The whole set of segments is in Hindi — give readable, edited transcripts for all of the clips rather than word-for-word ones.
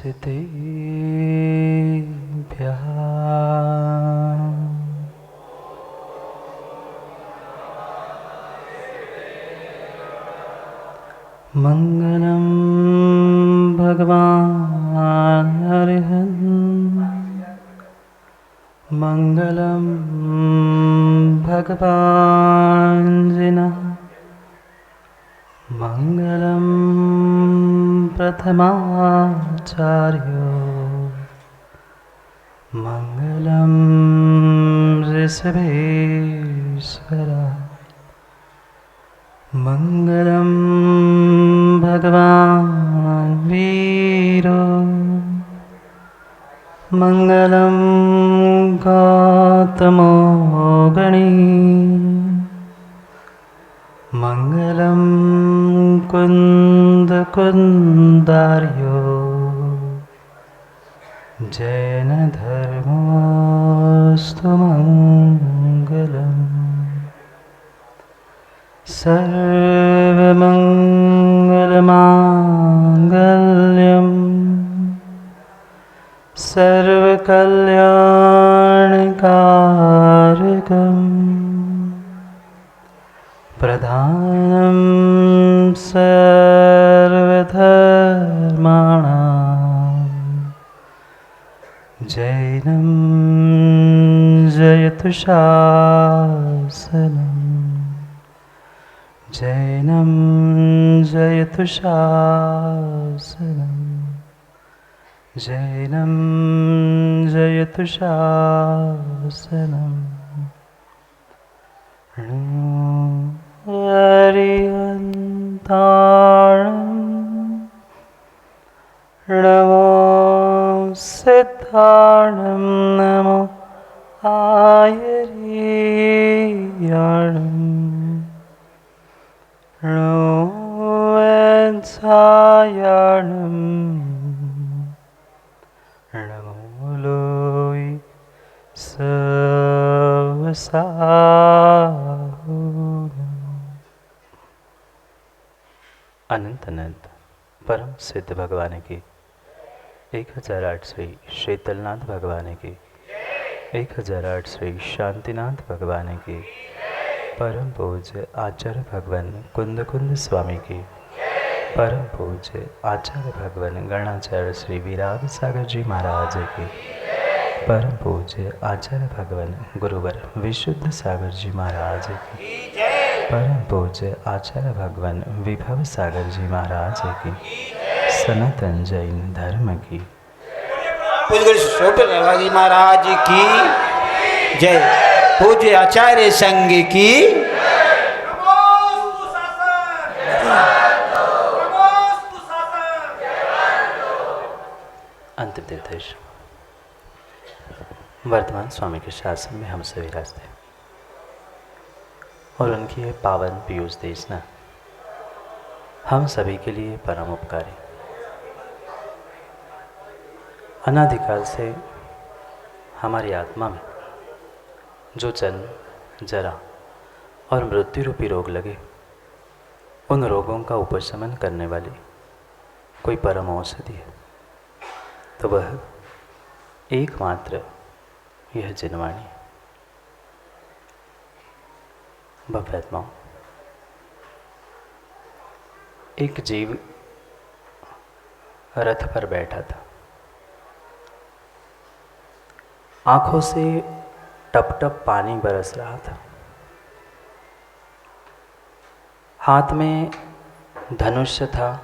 सिद्धेभ्यः मंगलम भगवान अरिहंत मंगलम भगवान जिनः मंगलम प्रथमाचार्यो मंगलम ऋषभेश्वरा मंगलम भगवान वीरो मंगलम गौतमो गणी मंगलम कुंद कुंदार्यो जैन धर्मोस्तु मंगलम सर्वमंगलमांगल्यं सर्वकल्याणकारकं प्रधानं सर्वधर्माणां जैनं जयतु शासनम् जैनं जयतु शासनम् जैनं जयतु शासनम् हरिहन्ताणं नमो सिद्धाणं नमो आयर्याणम् नमोऽन्सायाणं नमो लोय सर्वसाहुनम्। अनंत अनंत परम सिद्ध भगवान की 1008वीं शीतलनाथ भगवान की 1008वीं शांतिनाथ भगवान की परम पूज्य आचार्य भगवान कुंद कुंद स्वामी की परम पूज्य आचार्य भगवान गणाचार्य श्री विराग सागर जी महाराज की परम पूज्य आचार्य भगवान गुरुवर विशुद्ध सागर जी महाराज की परम पूज्य आचार्य भगवान विभव सागर जी महाराज की सनातन जैन धर्म की पूज्य महाराज की जय। पूज्य आचार्य संघ की अंतिम तीर्थेश वर्तमान स्वामी के शासन में हम सभी रास्ते और उनकी ये पावन पीयूष देशना हम सभी के लिए परम उपकारी। अनादिकाल से हमारी आत्मा में जो जन्म जरा और मृत्यु रूपी रोग लगे उन रोगों का उपशमन करने वाली कोई परम औषधि है तो वह एकमात्र यह जिनवाणी। भव्यात्माओं, एक जीव रथ पर बैठा था। आंखों से टप टप पानी बरस रहा था। हाथ में धनुष था।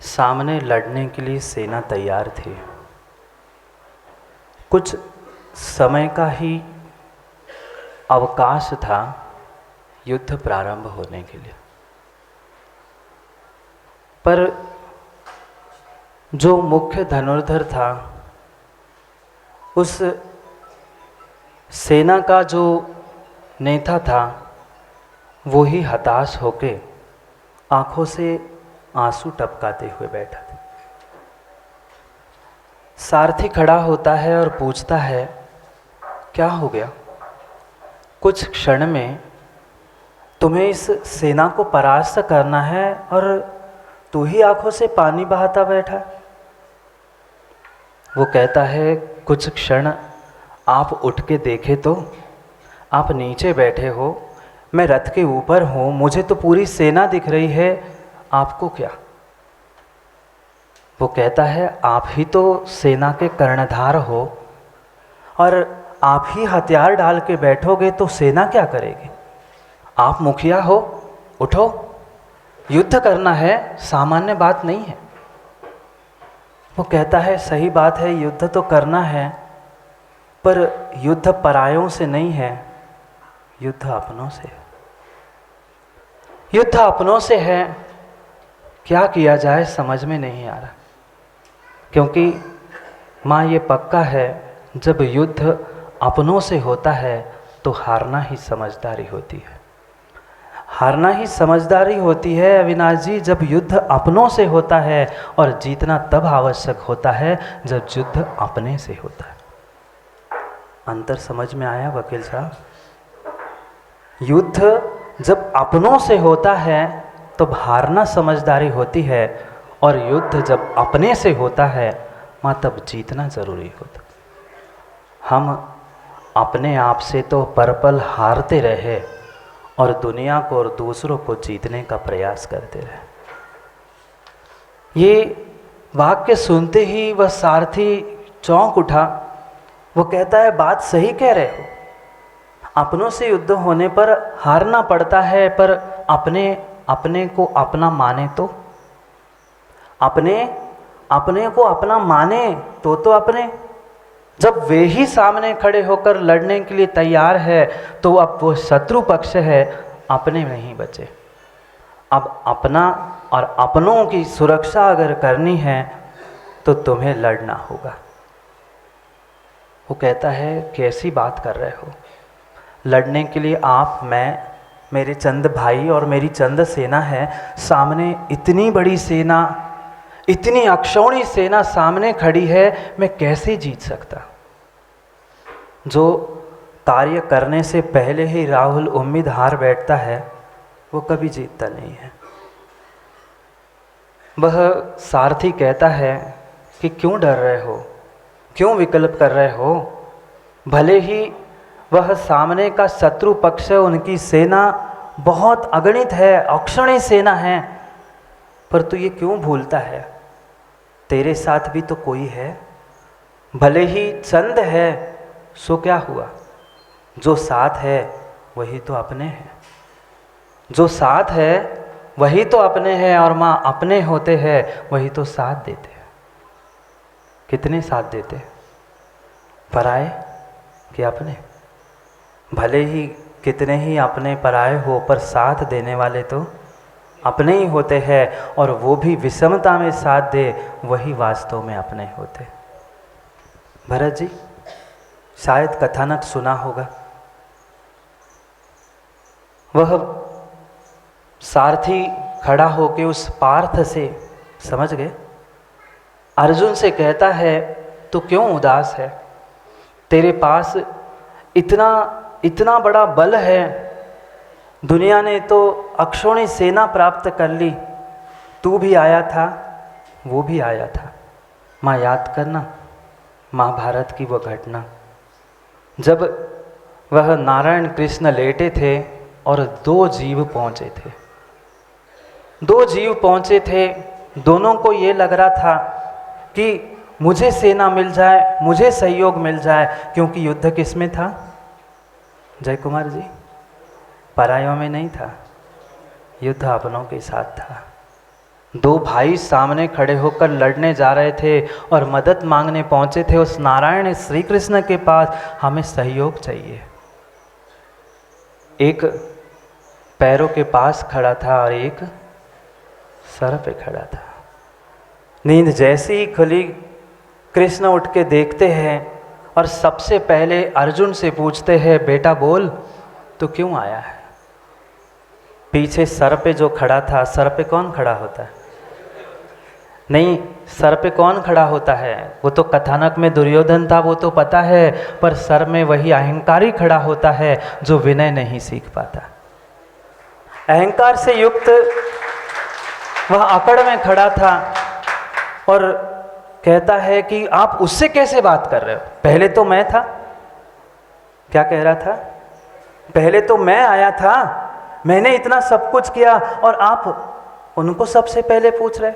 सामने लड़ने के लिए सेना तैयार थी। कुछ समय का ही अवकाश था युद्ध प्रारंभ होने के लिए, पर जो मुख्य धनुर्धर था उस सेना का जो नेता था वो ही हताश होके आंखों से आंसू टपकाते हुए बैठा था। सारथी खड़ा होता है और पूछता है, क्या हो गया? कुछ क्षण में तुम्हें इस सेना को परास्त करना है और तू ही आंखों से पानी बहाता बैठा। वो कहता है कुछ क्षण आप उठ के देखे तो, आप नीचे बैठे हो, मैं रथ के ऊपर हूँ, मुझे तो पूरी सेना दिख रही है, आपको क्या? वो कहता है आप ही तो सेना के कर्णधार हो और आप ही हथियार डाल के बैठोगे तो सेना क्या करेगी? आप मुखिया हो, उठो, युद्ध करना है, सामान्य बात नहीं है। वो कहता है सही बात है, युद्ध तो करना है, पर युद्ध परायों से नहीं है, युद्ध अपनों से है। युद्ध अपनों से है, क्या किया जाए समझ में नहीं आ रहा। क्योंकि माँ ये पक्का है, जब युद्ध अपनों से होता है तो हारना ही समझदारी होती है। हारना ही समझदारी होती है अविनाश जी, जब युद्ध अपनों से होता है, और जीतना तब आवश्यक होता है जब युद्ध अपने से होता है। अंतर समझ में आया वकील साहब? युद्ध जब अपनों से होता है तो हारना समझदारी होती है, और युद्ध जब अपने से होता है माँ तब जीतना जरूरी होता। हम अपने आप से तो परपल हारते रहे और दुनिया को और दूसरों को जीतने का प्रयास करते रहे। ये वाक्य सुनते ही वह सारथी चौंक उठा। वो कहता है बात सही कह रहे हो, अपनों से युद्ध होने पर हारना पड़ता है, पर अपने को अपना माने तो, अपने को अपना माने तो अपने, जब वे ही सामने खड़े होकर लड़ने के लिए तैयार है तो अब वो शत्रु पक्ष है, अपने नहीं बचे। अब अपना और अपनों की सुरक्षा अगर करनी है तो तुम्हें लड़ना होगा। वो कहता है कैसी बात कर रहे हो, लड़ने के लिए आप, मैं, मेरे चंद भाई और मेरी चंद सेना है, सामने इतनी बड़ी सेना, इतनी अक्षौणी सेना सामने खड़ी है, मैं कैसे जीत सकता? जो कार्य करने से पहले ही राहुल उम्मीद हार बैठता है वो कभी जीतता नहीं है। वह सारथी कहता है कि क्यों डर रहे हो, क्यों विकल्प कर रहे हो? भले ही वह सामने का शत्रु पक्ष, उनकी सेना बहुत अगणित है, अक्षौणी सेना है, पर तू ये क्यों भूलता है तेरे साथ भी तो कोई है। भले ही चंद है सो क्या हुआ, जो साथ है वही तो अपने हैं, जो साथ है वही तो अपने हैं, और माँ अपने होते हैं वही तो साथ देते हैं। कितने साथ देते हैं, पराए कि अपने? भले ही कितने ही अपने पराए हो, पर साथ देने वाले तो अपने ही होते हैं, और वो भी विषमता में साथ दे वही वास्तव में अपने होते। भरत जी शायद कथानक सुना होगा, वह सारथी खड़ा होके उस पार्थ से, समझ गए, अर्जुन से कहता है तू क्यों उदास है, तेरे पास इतना बड़ा बल है, दुनिया ने तो अक्षौणी सेना प्राप्त कर ली, तू भी आया था, वो भी आया था। माँ याद करना महाभारत की वो घटना, जब वह नारायण कृष्ण लेटे थे और दो जीव पहुँचे थे। दोनों को ये लग रहा था कि मुझे सेना मिल जाए, मुझे सहयोग मिल जाए, क्योंकि युद्ध किस में था जय कुमार जी? परायों में नहीं था, युद्ध अपनों के साथ था। दो भाई सामने खड़े होकर लड़ने जा रहे थे और मदद मांगने पहुंचे थे उस नारायण श्री कृष्ण के पास, हमें सहयोग चाहिए। एक पैरों के पास खड़ा था और एक सर पे खड़ा था। नींद जैसी ही खुली, कृष्ण उठ के देखते हैं और सबसे पहले अर्जुन से पूछते हैं, बेटा बोल तो क्यों आया है? पीछे सर पे जो खड़ा था, सर पे कौन खड़ा होता है? नहीं, सर पे कौन खड़ा होता है? वो तो कथानक में दुर्योधन था, वो तो पता है, पर सर में वही अहंकारी खड़ा होता है जो विनय नहीं सीख पाता। अहंकार से युक्त वह अकड़ में खड़ा था और कहता है कि आप उससे कैसे बात कर रहे हो, पहले तो मैं था। क्या कह रहा था? पहले तो मैं आया था, मैंने इतना सब कुछ किया और आप उनको सबसे पहले पूछ रहे।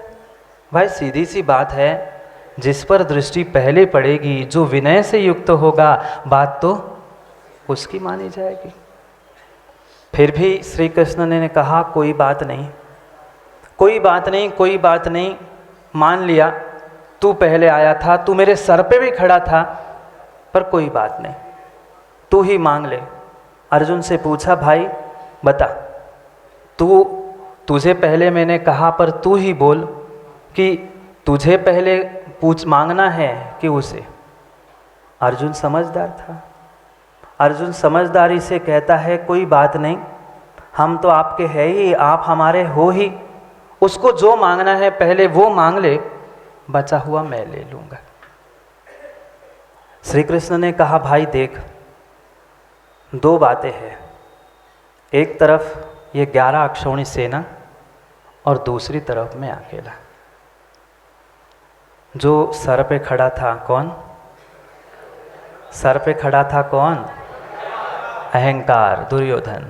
भाई सीधी सी बात है, जिस पर दृष्टि पहले पड़ेगी, जो विनय से युक्त होगा, बात तो उसकी मानी जाएगी। फिर भी श्री कृष्ण ने कहा कोई बात नहीं, कोई बात नहीं, कोई बात नहीं, मान लिया तू पहले आया था, तू मेरे सर पे भी खड़ा था, पर कोई बात नहीं, तू ही मांग ले। अर्जुन से पूछा भाई बता, तुझे पहले मैंने कहा पर तू ही बोल कि तुझे पहले मांगना है कि उसे। अर्जुन समझदार था। अर्जुन समझदारी से कहता है कोई बात नहीं, हम तो आपके हैं ही, आप हमारे हो ही, उसको जो मांगना है पहले वो मांग ले, बचा हुआ मैं ले लूँगा। श्री कृष्ण ने कहा भाई देख, दो बातें हैं, एक तरफ ये 11 अक्षौणी सेना और दूसरी तरफ मैं अकेला। जो सर पे खड़ा था कौन? सर पे खड़ा था कौन? अहंकार, दुर्योधन।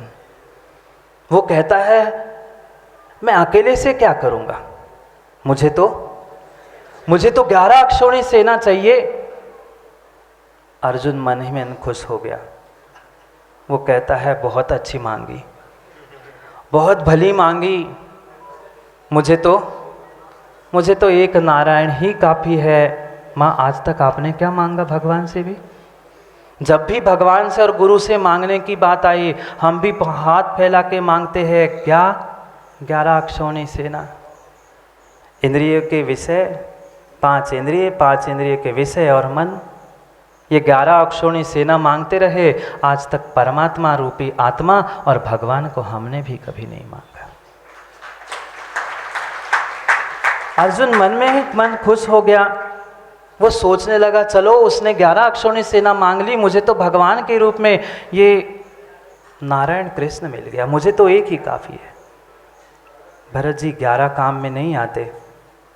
वो कहता है मैं अकेले से क्या करूँगा, मुझे तो 11 अक्षौणी सेना चाहिए। अर्जुन मन ही मन खुश हो गया। वो कहता है बहुत अच्छी मांगी, बहुत भली मांगी, मुझे तो एक नारायण ही काफ़ी है। माँ आज तक आपने क्या मांगा भगवान से भी? जब भी भगवान से और गुरु से मांगने की बात आई, हम भी हाथ फैला के मांगते हैं क्या? 11 अक्षौणी सेना। इंद्रिय के विषय 5 इंद्रिय, 5 इंद्रिय के विषय और मन, ये 11 अक्षौणी सेना मांगते रहे। आज तक परमात्मा रूपी आत्मा और भगवान को हमने भी कभी नहीं मांगा। अर्जुन मन में ही मन खुश हो गया। वो सोचने लगा चलो उसने 11 अक्षौणी सेना मांग ली, मुझे तो भगवान के रूप में ये नारायण कृष्ण मिल गया, मुझे तो एक ही काफ़ी है। भरत जी 11 काम में नहीं आते,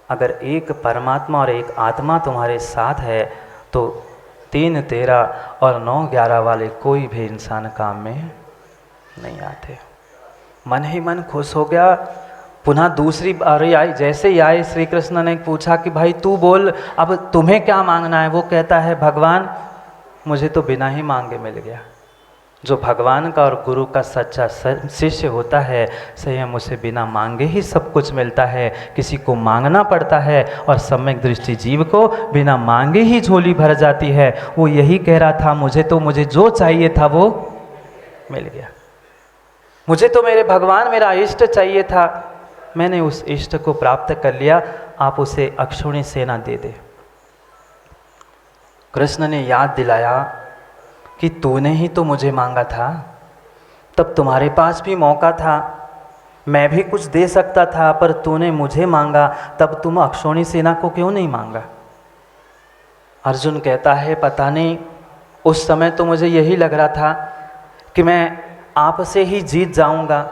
अगर एक परमात्मा और एक आत्मा तुम्हारे साथ है तो 3, 13 और 9, 11 वाले कोई भी इंसान काम में नहीं आते। मन ही मन खुश हो गया। पुनः दूसरी बारी आई, जैसे ही आए श्री कृष्ण ने पूछा कि भाई तू बोल, अब तुम्हें क्या मांगना है? वो कहता है भगवान मुझे तो बिना ही मांगे मिल गया। जो भगवान का और गुरु का सच्चा शिष्य होता है, स्वयं उसे बिना मांगे ही सब कुछ मिलता है। किसी को मांगना पड़ता है और सम्यक दृष्टि जीव को बिना मांगे ही झोली भर जाती है। वो यही कह रहा था मुझे जो चाहिए था वो मिल गया। मुझे तो मेरे भगवान मेरा इष्ट चाहिए था, मैंने उस इष्ट को प्राप्त कर लिया, आप उसे अक्षौणी सेना दे दे। कृष्ण ने याद दिलाया कि तूने ही तो मुझे मांगा था, तब तुम्हारे पास भी मौका था, मैं भी कुछ दे सकता था, पर तूने मुझे मांगा, तब तुम अक्षौणी सेना को क्यों नहीं मांगा? अर्जुन कहता है पता नहीं, उस समय तो मुझे यही लग रहा था कि मैं आपसे ही जीत जाऊंगा।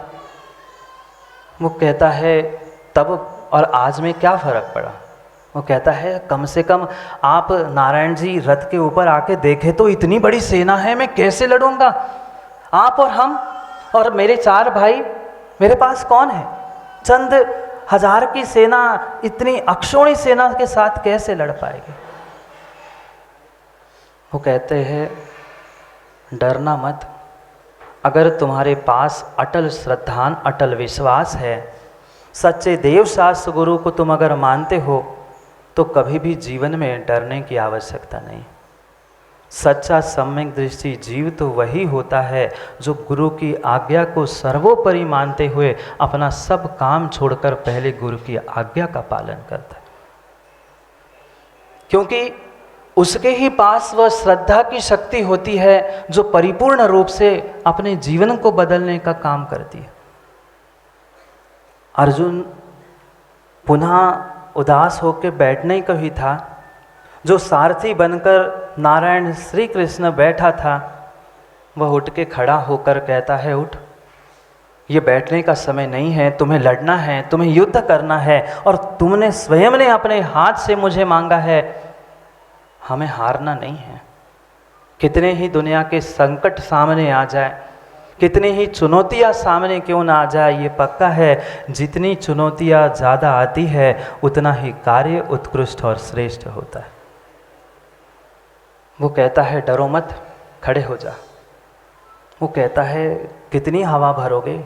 वो कहता है तब और आज में क्या फ़र्क पड़ा? वो कहता है कम से कम आप नारायण जी रथ के ऊपर आके देखे तो, इतनी बड़ी सेना है, मैं कैसे लड़ूंगा? आप और हम और मेरे 4 भाई, मेरे पास कौन है? चंद हजार की सेना इतनी अक्षौणी सेना के साथ कैसे लड़ पाएगी? वो कहते हैं डरना मत, अगर तुम्हारे पास अटल श्रद्धान अटल विश्वास है, सच्चे देव शास्त्र गुरु को तुम अगर मानते हो, तो कभी भी जीवन में डरने की आवश्यकता नहीं। सच्चा सम्यक दृष्टि जीव तो वही होता है जो गुरु की आज्ञा को सर्वोपरि मानते हुए अपना सब काम छोड़कर पहले गुरु की आज्ञा का पालन करता है, क्योंकि उसके ही पास वह श्रद्धा की शक्ति होती है जो परिपूर्ण रूप से अपने जीवन को बदलने का काम करती है। अर्जुन पुनः उदास होकर बैठने को ही था, जो सारथी बनकर नारायण श्री कृष्ण बैठा था, वह उठ के खड़ा होकर कहता है उठ, ये बैठने का समय नहीं है, तुम्हें लड़ना है, तुम्हें युद्ध करना है, और तुमने स्वयं ने अपने हाथ से मुझे मांगा है। हमें हारना नहीं है। कितने ही दुनिया के संकट सामने आ जाए, कितनी ही चुनौतियां सामने क्यों ना आ जाए, ये पक्का है जितनी चुनौतियां ज़्यादा आती है उतना ही कार्य उत्कृष्ट और श्रेष्ठ होता है। वो कहता है डरो मत, खड़े हो जा। वो कहता है कितनी हवा भरोगे,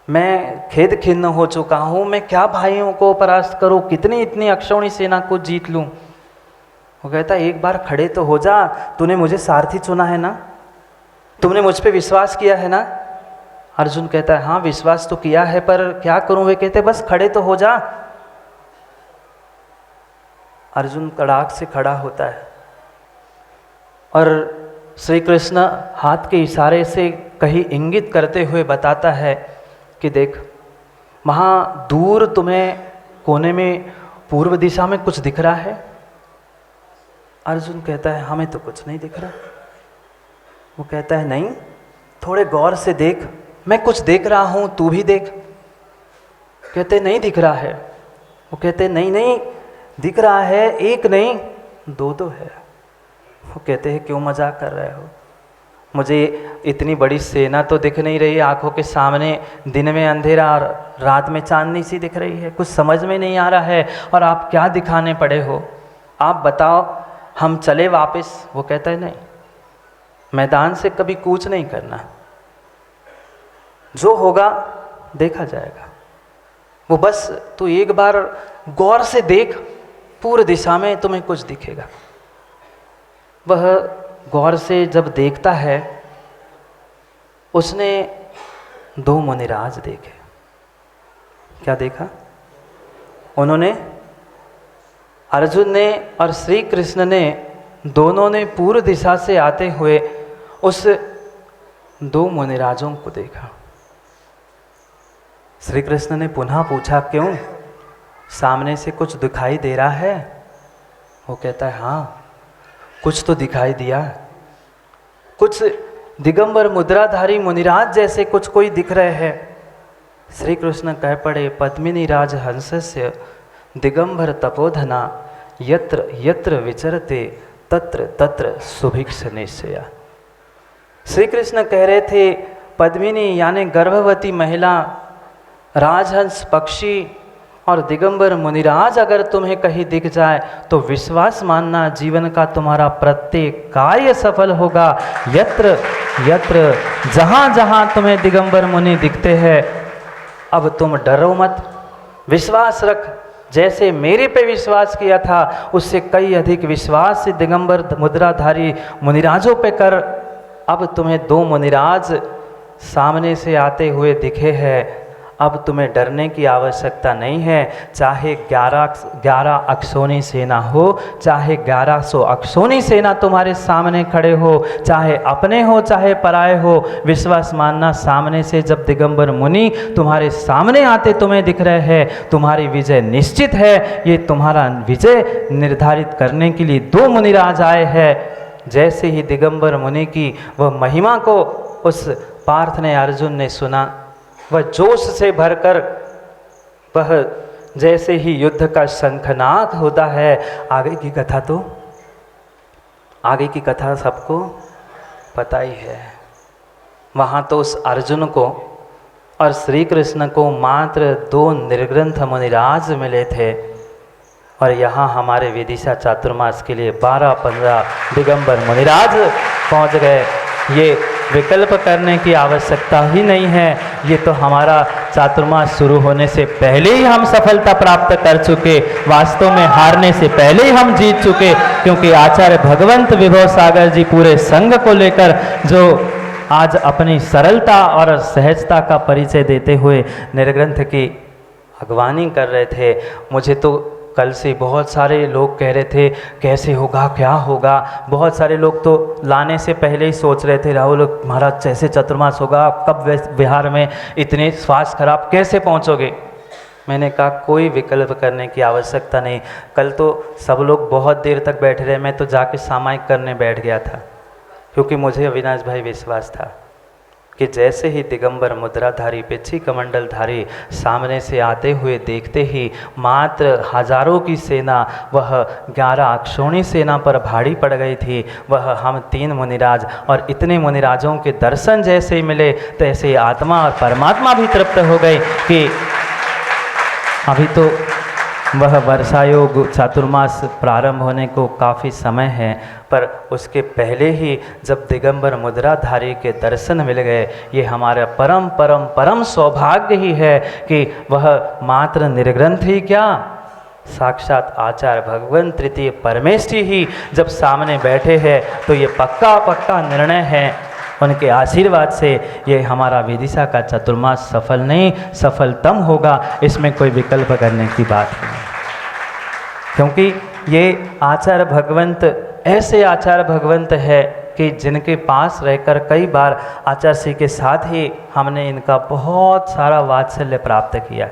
मैं खेद खिन्न हो चुका हूँ, मैं क्या भाइयों को परास्त करूँ, कितनी इतनी अक्षौणी सेना को जीत लूँ। वो कहता है एक बार खड़े तो हो जा, तूने मुझे सारथी चुना है ना, तुमने मुझ पे विश्वास किया है ना। अर्जुन कहता है हाँ विश्वास तो किया है, पर क्या करूं। वे कहते बस खड़े तो हो जा। अर्जुन कड़ाक से खड़ा होता है और श्री कृष्ण हाथ के इशारे से कहीं इंगित करते हुए बताता है कि देख वहाँ दूर तुम्हें कोने में पूर्व दिशा में कुछ दिख रहा है। अर्जुन कहता है हमें तो कुछ नहीं दिख रहा। वो कहता है नहीं, थोड़े गौर से देख, मैं कुछ देख रहा हूँ, तू भी देख। कहते नहीं दिख रहा है। वो कहते नहीं नहीं दिख रहा है, एक नहीं दो दो है। वो कहते हैं क्यों मजाक कर रहे हो, मुझे इतनी बड़ी सेना तो दिख नहीं रही आंखों के सामने, दिन में अंधेरा और रात में चांदनी सी दिख रही है, कुछ समझ में नहीं आ रहा है, और आप क्या दिखाने पड़े हो, आप बताओ हम चले वापस। वो कहता है नहीं, मैदान से कभी कूच नहीं करना, जो होगा देखा जाएगा। वो बस तू एक बार गौर से देख, पूर्व दिशा में तुम्हें कुछ दिखेगा। वह गौर से जब देखता है, उसने दो मुनिराज देखे। क्या देखा उन्होंने? अर्जुन ने और श्री कृष्ण ने दोनों ने पूर्व दिशा से आते हुए उस दो मुनिराजों को देखा। श्री कृष्ण ने पुनः पूछा क्यों, सामने से कुछ दिखाई दे रहा है? वो कहता है हाँ कुछ तो दिखाई दिया, कुछ दिगंबर मुद्राधारी मुनिराज जैसे कुछ कोई दिख रहे हैं। श्री कृष्ण कह पड़े पद्मिनी राज हंसस्य दिगंबर तपोधना यत्र यत्र विचरते तत्र तत्र सुभिक्ष निश्चया। श्री कृष्ण कह रहे थे पद्मिनी यानी गर्भवती महिला, राजहंस पक्षी और दिगंबर मुनिराज अगर तुम्हें कहीं दिख जाए तो विश्वास मानना, जीवन का तुम्हारा प्रत्येक कार्य सफल होगा। यत्र यत्र जहाँ जहाँ तुम्हें दिगंबर मुनि दिखते हैं, अब तुम डरो मत, विश्वास रख। जैसे मेरे पे विश्वास किया था उससे कई अधिक विश्वास दिगंबर मुद्राधारी मुनिराजों पे कर। अब तुम्हें दो मुनिराज सामने से आते हुए दिखे हैं, अब तुम्हें डरने की आवश्यकता नहीं है। चाहे 11 अक्षौणी सेना हो, चाहे 1100 अक्षौणी सेना तुम्हारे सामने खड़े हो, चाहे अपने हो चाहे पराए हो, विश्वास मानना सामने से जब दिगंबर मुनि तुम्हारे सामने आते तुम्हें दिख रहे हैं, तुम्हारी विजय निश्चित है। ये तुम्हारा विजय निर्धारित करने के लिए दो मुनिराज आए हैं। जैसे ही दिगंबर मुनि की वह महिमा को उस पार्थ ने अर्जुन ने सुना, वह जोश से भरकर वह जैसे ही युद्ध का शंखनाद होता है। आगे की कथा सबको पता ही है। वहाँ तो उस अर्जुन को और श्री कृष्ण को मात्र 2 निर्ग्रंथ मुनिराज मिले थे, और यहाँ हमारे विदिशा चातुर्मास के लिए 12-15 दिगंबर मुनिराज पहुँच गए। ये विकल्प करने की आवश्यकता ही नहीं है, ये तो हमारा चातुर्मास शुरू होने से पहले ही हम सफलता प्राप्त कर चुके, वास्तव में हारने से पहले ही हम जीत चुके। क्योंकि आचार्य भगवंत विभव सागर जी पूरे संघ को लेकर जो आज अपनी सरलता और सहजता का परिचय देते हुए निर्ग्रंथ की अगवानी कर रहे थे, मुझे तो कल से बहुत सारे लोग कह रहे थे कैसे होगा, क्या होगा। बहुत सारे लोग तो लाने से पहले ही सोच रहे थे राहुल महाराज कैसे चतुर्मास होगा, कब बिहार में इतने स्वास्थ्य खराब, कैसे पहुंचोगे। मैंने कहा कोई विकल्प करने की आवश्यकता नहीं। कल तो सब लोग बहुत देर तक बैठे रहे, मैं तो जाके सामायिक करने बैठ गया था, क्योंकि मुझे अविनाश भाई विश्वास था कि जैसे ही दिगंबर मुद्राधारी पिछी कमंडलधारी सामने से आते हुए देखते ही मात्र हजारों की सेना वह 11 अक्षौणी सेना पर भारी पड़ गई थी। वह हम 3 मुनिराज और इतने मुनिराजों के दर्शन जैसे ही मिले तैसे आत्मा और परमात्मा भी तृप्त हो गए कि अभी तो वह वर्षायोग चातुर्मास प्रारंभ होने को काफ़ी समय है, पर उसके पहले ही जब दिगंबर मुद्राधारी के दर्शन मिल गए, ये हमारा परम परम परम सौभाग्य ही है कि वह मात्र निर्ग्रंथ ही क्या, साक्षात आचार्य भगवान तृतीय परमेष्ठी ही जब सामने बैठे हैं तो ये पक्का पक्का निर्णय है उनके आशीर्वाद से ये हमारा विदिशा का चतुर्मास सफल नहीं सफलतम होगा, इसमें कोई विकल्प करने की बात नहीं। क्योंकि ये आचार्य भगवंत ऐसे आचार्य भगवंत है कि जिनके पास रहकर कई बार आचार्य श्री के साथ ही हमने इनका बहुत सारा वात्सल्य प्राप्त किया।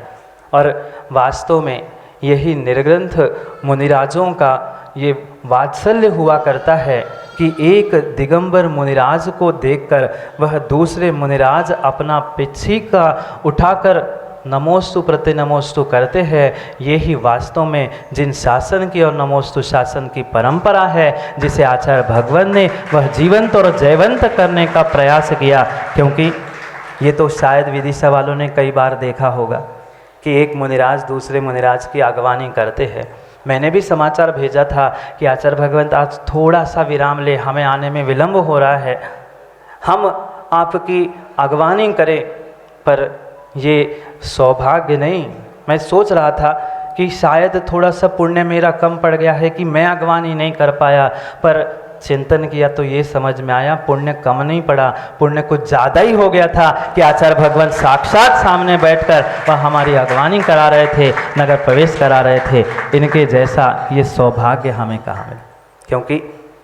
और वास्तव में यही निर्ग्रंथ मुनिराजों का ये वात्सल्य हुआ करता है कि एक दिगंबर मुनिराज को देखकर वह दूसरे मुनिराज अपना पिछी का उठाकर नमोस्तु प्रति नमोस्तु करते हैं। ये ही वास्तव में जिन शासन की और नमोस्तु शासन की परंपरा है जिसे आचार्य भगवान ने वह जीवंत और जयवंत करने का प्रयास किया। क्योंकि ये तो शायद विदिशा वालों ने कई बार देखा होगा कि एक मुनिराज दूसरे मुनिराज की अगवानी करते हैं। मैंने भी समाचार भेजा था कि आचार्य भगवंत आज थोड़ा सा विराम ले, हमें आने में विलंब हो रहा है, हम आपकी अगवानी करें। पर ये सौभाग्य नहीं, मैं सोच रहा था कि शायद थोड़ा सा पुण्य मेरा कम पड़ गया है कि मैं अगवानी नहीं कर पाया, पर चिंतन किया तो ये समझ में आया पुण्य कम नहीं पड़ा, पुण्य कुछ ज़्यादा ही हो गया था कि आचार्य भगवान साक्षात सामने बैठकर वह हमारी अगवानी करा रहे थे, नगर प्रवेश करा रहे थे। इनके जैसा ये सौभाग्य हमें कहाँ मिला, क्योंकि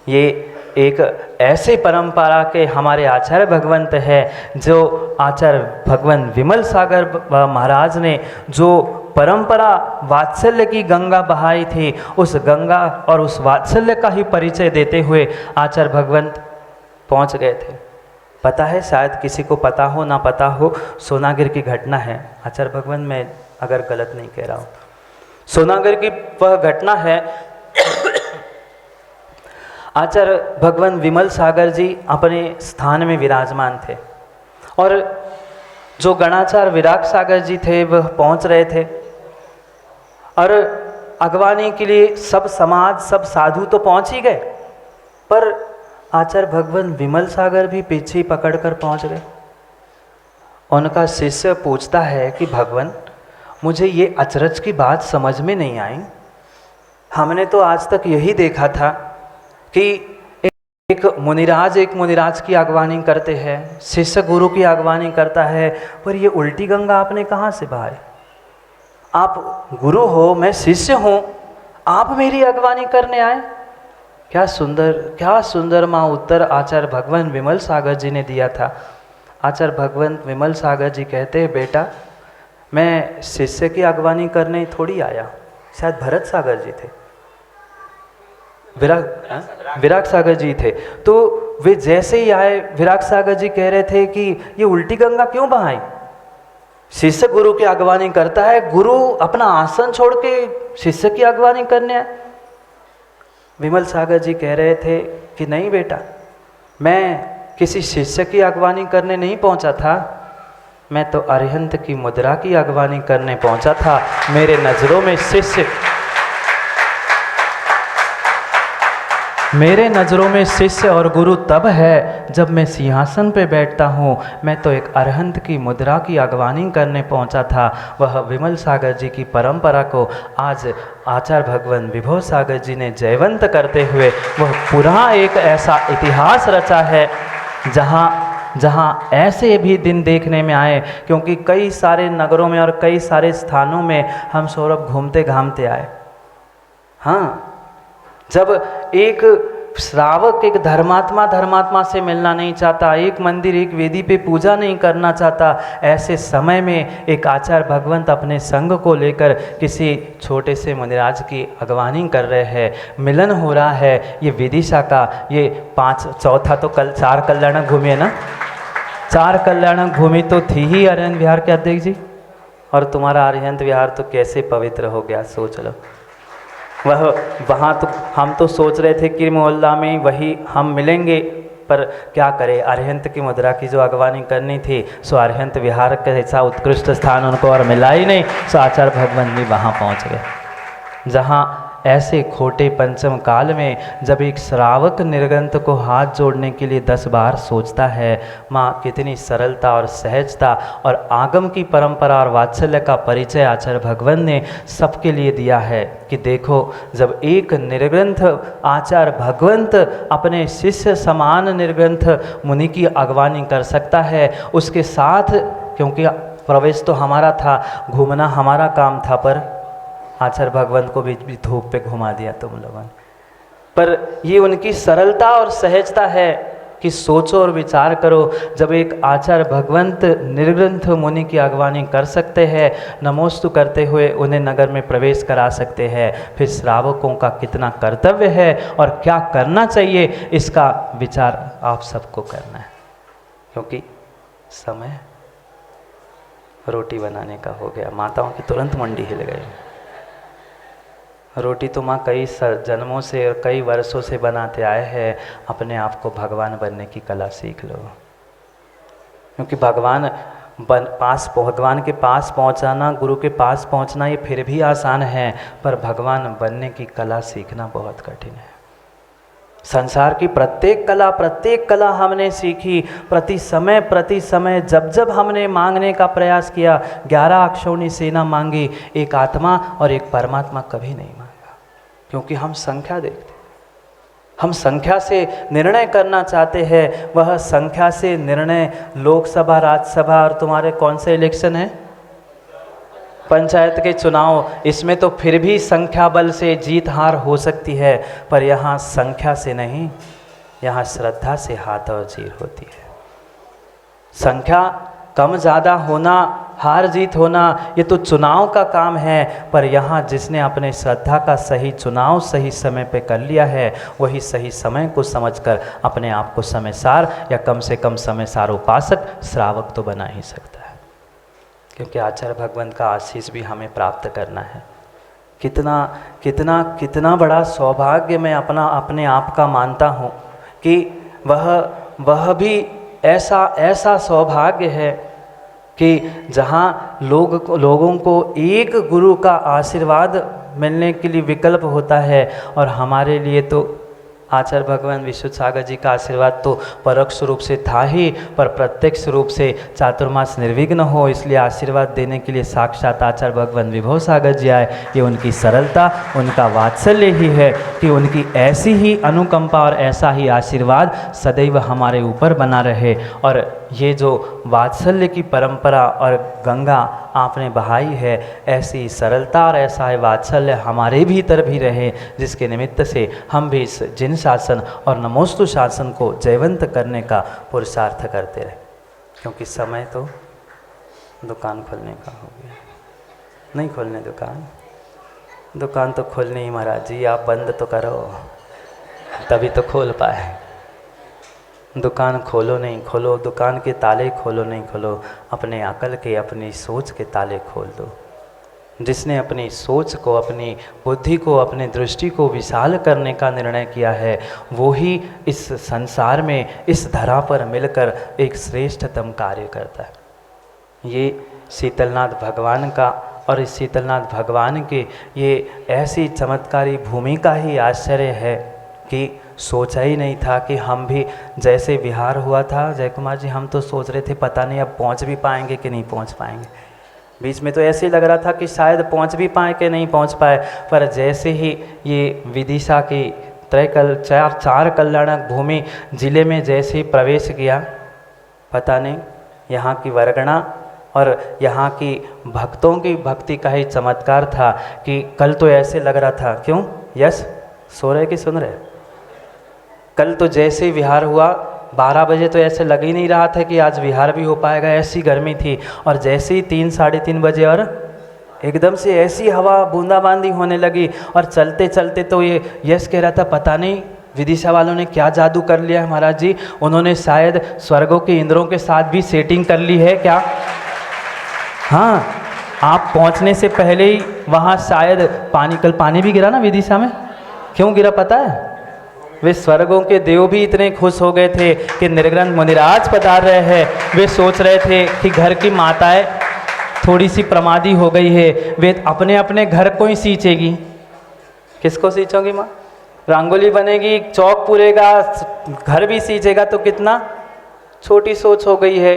ये एक ऐसे परंपरा के हमारे आचार्य भगवंत है जो आचार्य भगवान विमल सागर महाराज ने जो परंपरा वात्सल्य की गंगा बहाई थी, उस गंगा और उस वात्सल्य का ही परिचय देते हुए आचार्य भगवंत पहुंच गए थे। पता है, शायद किसी को पता हो ना पता हो, सोनागिर की घटना है। आचार्य भगवंत, मैं अगर गलत नहीं कह रहा हूँ, सोनागिर की वह घटना है। आचार्य भगवान विमल सागर जी अपने स्थान में विराजमान थे और जो गणाचार्य विराग सागर जी थे वह पहुंच रहे थे और अगवानी के लिए सब समाज सब साधु तो पहुंच ही गए, पर आचार्य भगवान विमल सागर भी पीछे पकड़ कर पहुंच गए। उनका शिष्य पूछता है कि भगवान, मुझे ये अचरज की बात समझ में नहीं आई, हमने तो आज तक यही देखा था कि एक मुनिराज की अगवानी करते हैं, शिष्य गुरु की अगवानी करता है, पर ये उल्टी गंगा आपने कहाँ से बहाई? आप गुरु हो, मैं शिष्य हूँ, आप मेरी अगवानी करने आए? क्या सुंदर माँ उत्तर आचार्य भगवान विमल सागर जी ने दिया था। आचार्य भगवान विमल सागर जी कहते हैं, बेटा मैं शिष्य की अगवानी करने थोड़ी आया। शायद भरत सागर जी थे, विराग सागर जी थे। तो वे जैसे ही आए, विराग सागर जी कह रहे थे कि ये उल्टी गंगा क्यों बहाई? शिष्य गुरु की अगवानी करता है, गुरु अपना आसन छोड़ के शिष्य की अगवानी करने आए। विमल सागर जी कह रहे थे कि नहीं बेटा, मैं किसी शिष्य की अगवानी करने नहीं पहुंचा था, मैं तो अरिहंत की मुद्रा की अगवानी करने पहुंचा था। मेरे नज़रों में शिष्य और गुरु तब है जब मैं सिंहासन पे बैठता हूँ। मैं तो एक अरहंत की मुद्रा की अगवानी करने पहुँचा था। वह विमल सागर जी की परंपरा को आज आचार्य भगवान विभव सागर जी ने जयवंत करते हुए वह पूरा एक ऐसा इतिहास रचा है जहाँ ऐसे भी दिन देखने में आए, क्योंकि कई सारे नगरों में और कई सारे स्थानों में हम सौरभ घूमते घामते आए। हाँ, जब एक श्रावक एक धर्मात्मा से मिलना नहीं चाहता, एक मंदिर एक वेदी पे पूजा नहीं करना चाहता, ऐसे समय में एक आचार्य भगवंत अपने संघ को लेकर किसी छोटे से मुनिराज की अगवानी कर रहे हैं, मिलन हो रहा है। ये विदिशा का ये 4 कल्याण घूमे ना, चार कल्याणक भूमि तो थी ही अरिहंत विहार के अध्यक्ष जी, और तुम्हारा अरिहंत विहार तो कैसे पवित्र हो गया, सोच लो। वहाँ तो हम तो सोच रहे थे कि मोहल्ला में वही हम मिलेंगे, पर क्या करें, अरिहंत की मुद्रा की जो अगवानी करनी थी, सो अरिहंत विहार का ऐसा उत्कृष्ट स्थान उनको और मिला ही नहीं, सो आचार्य भगवान भी वहाँ पहुँच गए, जहाँ ऐसे खोटे पंचम काल में जब एक श्रावक निर्गंत को हाथ जोड़ने के लिए 10 बार सोचता है, माँ कितनी सरलता और सहजता और आगम की परंपरा और वात्सल्य का परिचय आचार्य भगवान ने सबके लिए दिया है कि देखो, जब एक निर्ग्रंथ आचार्य भगवंत अपने शिष्य समान निर्ग्रंथ मुनि की अगवानी कर सकता है, उसके साथ, क्योंकि प्रवेश तो हमारा था, घूमना हमारा काम था, पर आचार्य भगवान को भी धूप पे घुमा दिया तुम लोगों ने। पर ये उनकी सरलता और सहजता है कि सोचो और विचार करो, जब एक आचार्य भगवंत निर्ग्रंथ मुनि की अगवानी कर सकते हैं, नमोस्तु करते हुए उन्हें नगर में प्रवेश करा सकते हैं, फिर श्रावकों का कितना कर्तव्य है और क्या करना चाहिए, इसका विचार आप सबको करना है। क्योंकि समय रोटी बनाने का हो गया, माताओं की तुरंत मंडी हिल गई। रोटी तो माँ कई जन्मों से और कई वर्षों से बनाते आए हैं, अपने आप को भगवान बनने की कला सीख लो। क्योंकि भगवान के पास पहुँचाना, गुरु के पास पहुँचना, ये फिर भी आसान है, पर भगवान बनने की कला सीखना बहुत कठिन है। संसार की प्रत्येक कला हमने सीखी, प्रति समय जब हमने मांगने का प्रयास किया, 11 अक्षौणी सेना मांगी, एक आत्मा और एक परमात्मा कभी नहीं मांगा। क्योंकि हम संख्या देखते, हम संख्या से निर्णय करना चाहते हैं, वह संख्या से निर्णय लोकसभा, राज्यसभा और तुम्हारे कौन से इलेक्शन है, पंचायत के चुनाव, इसमें तो फिर भी संख्या बल से जीत हार हो सकती है, पर यहाँ संख्या से नहीं, यहाँ श्रद्धा से हाथ और जीत होती है। संख्या कम ज़्यादा होना, हार जीत होना, ये तो चुनाव का काम है, पर यहाँ जिसने अपने श्रद्धा का सही चुनाव सही समय पे कर लिया है, वही सही समय को समझकर अपने आप को समयसार या कम से कम समयसार उपासक श्रावक तो बना ही सकता है। क्योंकि आचार्य भगवान का आशीष भी हमें प्राप्त करना है। कितना बड़ा सौभाग्य मैं अपने आप का मानता हूँ कि वह भी ऐसा सौभाग्य है कि जहाँ लोगों को एक गुरु का आशीर्वाद मिलने के लिए विकल्प होता है, और हमारे लिए तो आचार्य भगवान विश्व सागर जी का आशीर्वाद तो परोक्ष रूप से था ही, पर प्रत्यक्ष रूप से चातुर्मास निर्विघ्न हो, इसलिए आशीर्वाद देने के लिए साक्षात आचार्य भगवान विभव सागर जी आए। ये उनकी सरलता, उनका वात्सल्य ही है कि उनकी ऐसी ही अनुकंपा और ऐसा ही आशीर्वाद सदैव हमारे ऊपर बना रहे। और ये जो वात्सल्य की परंपरा और गंगा आपने बहाई है, ऐसी सरलता और ऐसा ही वात्सल्य हमारे भीतर भी रहे, जिसके निमित्त से हम भी इस जिन शासन और नमोस्तु शासन को जयवंत करने का पुरुषार्थ करते रहे। क्योंकि समय तो दुकान खोलने का हो गया, नहीं खोलने दुकान तो खोलनी ही महाराज जी, आप बंद तो करो तभी तो खोल पाए। दुकान खोलो नहीं खोलो, दुकान के ताले खोलो नहीं खोलो, अपने अकल के, अपनी सोच के ताले खोल दो। जिसने अपनी सोच को, अपनी बुद्धि को, अपनी दृष्टि को विशाल करने का निर्णय किया है, वो ही इस संसार में, इस धरा पर मिलकर एक श्रेष्ठतम कार्य करता है। ये शीतलनाथ भगवान का और इस शीतलनाथ भगवान के ये ऐसी चमत्कारी भूमिका ही आश्चर्य है कि सोचा ही नहीं था कि हम भी, जैसे विहार हुआ था जय कुमार जी, हम तो सोच रहे थे पता नहीं अब पहुंच भी पाएंगे कि नहीं पहुंच पाएंगे। बीच में तो ऐसे ही लग रहा था कि शायद पहुंच भी पाए कि नहीं पहुंच पाए, पर जैसे ही ये विदिशा की चार कल्याणक भूमि जिले में जैसे ही प्रवेश किया, पता नहीं यहाँ की वर्गणा और यहाँ की भक्तों की भक्ति का ही चमत्कार था कि कल तो ऐसे लग रहा था, क्यों यश सो रहे कि सुन रहे, कल तो जैसे ही विहार हुआ 12 बजे तो ऐसे लग ही नहीं रहा था कि आज विहार भी हो पाएगा, ऐसी गर्मी थी। और जैसे ही 3 साढ़े 3 बजे और एकदम से ऐसी हवा बूंदाबांदी होने लगी, और चलते चलते तो ये यश कह रहा था पता नहीं विदिशा वालों ने क्या जादू कर लिया है महाराज जी, उन्होंने शायद स्वर्गों के इंद्रों के साथ भी सेटिंग कर ली है क्या? हाँ, आप पहुंचने से पहले ही वहाँ शायद कल पानी भी गिरा ना विदिशा में। क्यों गिरा पता है? वे स्वर्गों के देव भी इतने खुश हो गए थे कि निर्ग्रंथ मुनिराज पधार रहे हैं। वे सोच रहे थे कि घर की माताएं थोड़ी सी प्रमादी हो गई है, वे अपने अपने घर को ही सींचेगी। किसको सींचोगी माँ? रंगोली बनेगी, चौक पूरेगा, घर भी सींचेगा, तो कितना छोटी सोच हो गई है।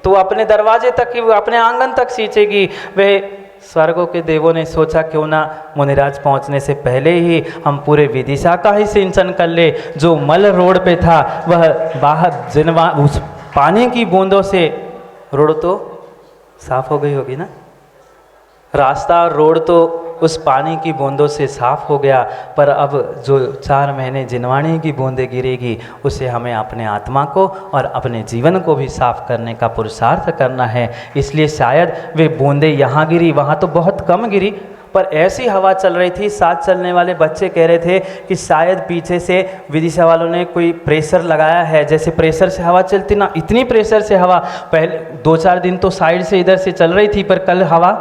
तो अपने दरवाजे तक ही, अपने आंगन तक सींचेगी। वे स्वर्गों के देवों ने सोचा क्यों ना मुनिराज पहुंचने से पहले ही हम पूरे विदिशा का ही सिंचन कर ले। जो मल रोड पे था वह बाहर उस पानी की बूंदों से रोड तो साफ हो गई होगी ना। रास्ता और रोड तो उस पानी की बूंदों से साफ हो गया, पर अब जो 4 महीने जिनवाणी की बूंदें गिरेगी उसे हमें अपने आत्मा को और अपने जीवन को भी साफ करने का पुरुषार्थ करना है। इसलिए शायद वे बूंदें यहाँ गिरी, वहाँ तो बहुत कम गिरी, पर ऐसी हवा चल रही थी। साथ चलने वाले बच्चे कह रहे थे कि शायद पीछे से विदिशा वालों ने कोई प्रेशर लगाया है। जैसे प्रेशर से हवा चलती ना, इतनी प्रेशर से हवा पहले 2-4 दिन तो साइड से इधर से चल रही थी, पर कल हवा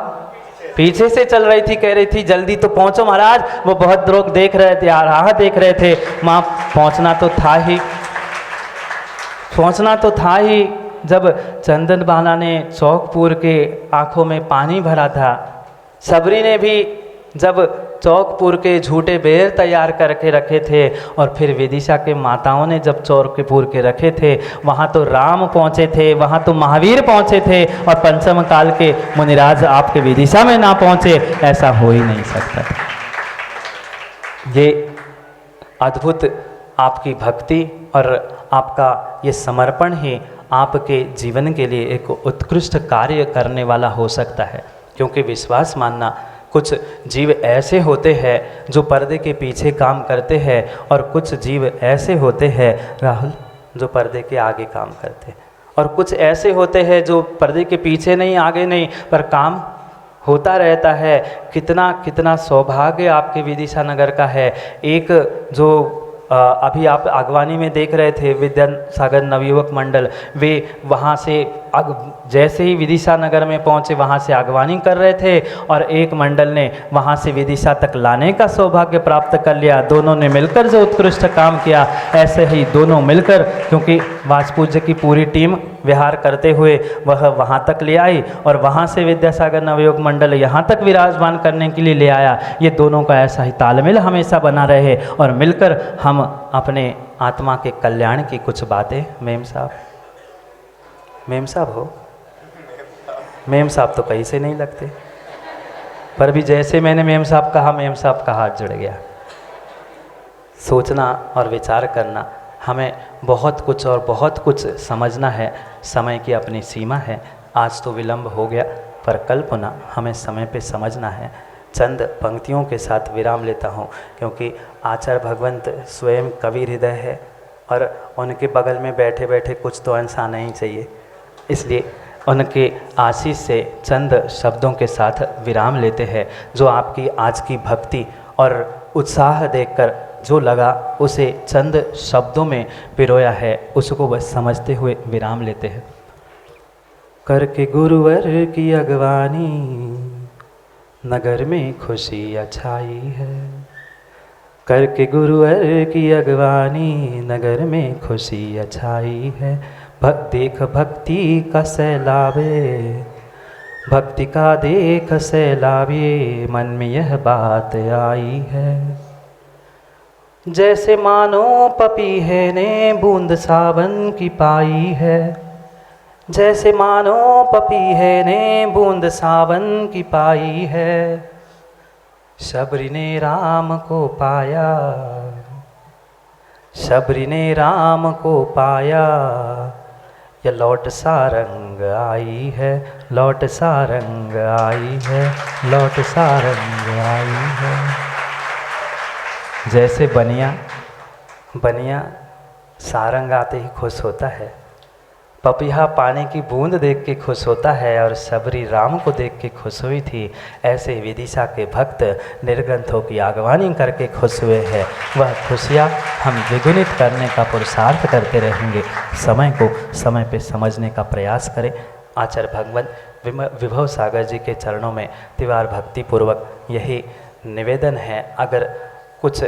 पीछे से चल रही थी। कह रही थी जल्दी तो पहुंचो महाराज। वो बहुत लोग देख रहे थे, राह देख रहे थे। माँ पहुंचना तो था ही, पहुंचना तो था ही। जब चंदन बाला ने चौकपुर के आंखों में पानी भरा था, सबरी ने भी जब चौकपुर के झूठे बेर तैयार करके रखे थे, और फिर विदिशा के माताओं ने जब चौकपुर के रखे थे, वहाँ तो राम पहुँचे थे, वहाँ तो महावीर पहुँचे थे, और पंचम काल के मुनिराज आपके विदिशा में ना पहुँचे, ऐसा हो ही नहीं सकता था। ये अद्भुत आपकी भक्ति और आपका ये समर्पण ही आपके जीवन के लिए एक उत्कृष्ट कार्य करने वाला हो सकता है। क्योंकि विश्वास मानना, कुछ जीव ऐसे होते हैं जो पर्दे के पीछे काम करते हैं, और कुछ जीव ऐसे होते हैं राहुल जो पर्दे के आगे काम करते हैं, और कुछ ऐसे होते हैं जो पर्दे के पीछे नहीं, आगे नहीं, पर काम होता रहता है। कितना कितना सौभाग्य आपके विदिशा नगर का है। एक जो अभी आप आगवानी में देख रहे थे विद्यासागर नवयुवक मंडल, वे वहाँ से जैसे ही विदिशा नगर में पहुँचे वहाँ से आगवानी कर रहे थे, और एक मंडल ने वहाँ से विदिशा तक लाने का सौभाग्य प्राप्त कर लिया। दोनों ने मिलकर जो उत्कृष्ट काम किया, ऐसे ही दोनों मिलकर, क्योंकि वासपूज्य की पूरी टीम विहार करते हुए वह वहाँ तक ले आई, और वहाँ से विद्यासागर नवयोग मंडल यहाँ तक विराजमान करने के लिए ले आया। ये दोनों का ऐसा ही तालमेल हमेशा बना रहे, और मिलकर हम अपने आत्मा के कल्याण की कुछ बातें। मेम साहब हो, मेम साहब तो कहीं से नहीं लगते, पर भी जैसे मैंने मेम साहब कहा, मेम साहब का हाथ जुड़ गया। सोचना और विचार करना, हमें बहुत कुछ और बहुत कुछ समझना है। समय की अपनी सीमा है। आज तो विलंब हो गया, पर कल पुनः हमें समय पे समझना है। चंद पंक्तियों के साथ विराम लेता हूँ, क्योंकि आचार्य भगवंत स्वयं कवि हृदय है, और उनके बगल में बैठे बैठे कुछ तो अंश आना ही चाहिए। इसलिए उनके आशीष से चंद शब्दों के साथ विराम लेते हैं। जो आपकी आज की भक्ति और उत्साह देखकर जो लगा, उसे चंद शब्दों में पिरोया है, उसको बस समझते हुए विराम लेते हैं। करके गुरुवर की अगवानी नगर में खुशी अछाई है। करके गुरुवर की अगवानी नगर में खुशी अछाई है। देख भक्ति का सैलाबे, भक्ति का देख सैलाबे, मन में यह बात आई है। जैसे मानो पपीहे ने बूंद सावन की पाई है। जैसे मानो पपीहे ने बूंद सावन की पाई है। शबरी ने राम को पाया, शबरी ने राम को पाया, ये लौट सारंग आई है, लौट सारंग आई है, लौट सारंग आई है। जैसे बनिया सारंग आते ही खुश होता है, पपीहा पानी की बूंद देख के खुश होता है और सबरी राम को देख के खुश हुई थी, ऐसे विदिशा के भक्त निर्ग्रंथों की आगवानी करके खुश हुए हैं। वह खुशियाँ हम द्विगुणित करने का पुरुषार्थ करते रहेंगे। समय को समय पे समझने का प्रयास करें। आचार्य भगवान विभव सागर जी के चरणों में त्रिवार भक्ति पूर्वक यही निवेदन है, अगर कुछ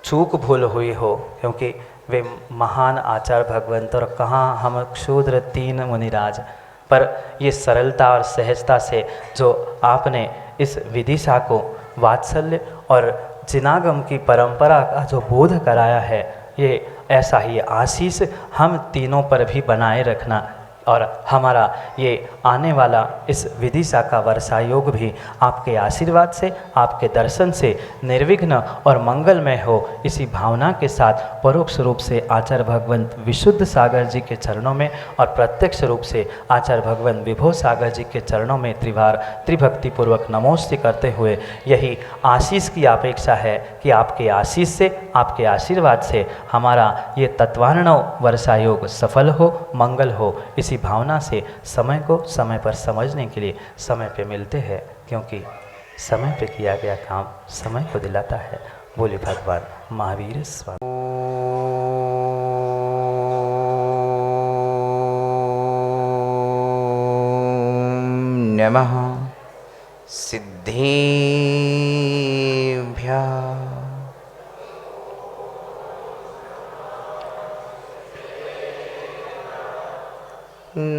चूक भूल हुई हो, क्योंकि वे महान आचार्य भगवंत और कहाँ हम क्षुद्र तीन मुनिराज, पर ये सरलता और सहजता से जो आपने इस विदिशा को वात्सल्य और जिनागम की परंपरा का जो बोध कराया है, ये ऐसा ही आशीष हम तीनों पर भी बनाए रखना, और हमारा ये आने वाला इस विदिशा का वर्षा योग भी आपके आशीर्वाद से, आपके दर्शन से निर्विघ्न और मंगलमय हो। इसी भावना के साथ परोक्ष रूप से आचार्य भगवंत विशुद्ध सागर जी के चरणों में और प्रत्यक्ष रूप से आचार्य भगवंत विभव सागर जी के चरणों में त्रिभक्ति पूर्वक नमोस्ते करते हुए यही आशीष की अपेक्षा है कि आपके आशीष से, आपके आशीर्वाद से हमारा ये तत्वार्णव वर्षा योग सफल हो, मंगल हो। इसी भावना से समय को समय पर समझने के लिए समय पे मिलते हैं, क्योंकि समय पे किया गया काम समय को दिलाता है। बोले भगवान महावीर स्वामी। नमः सिद्धेभ्यः।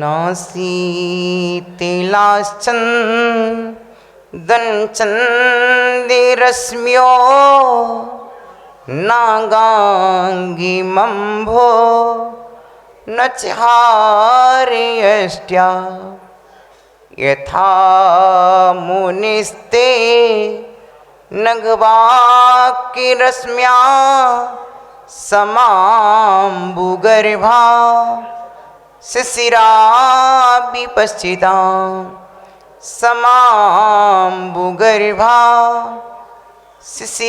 नासीतिलाश्चन्दनचन्दिरश्म्यो नागाङ्गिमम्भो न चार्यष्ट्या यथा मुनिस्ते नगवाक्यरश्म्या समाम्बुगर्भा शिशिराभिपश्चिता समाम्बुगर्भा शिशिराभिपश्चिता।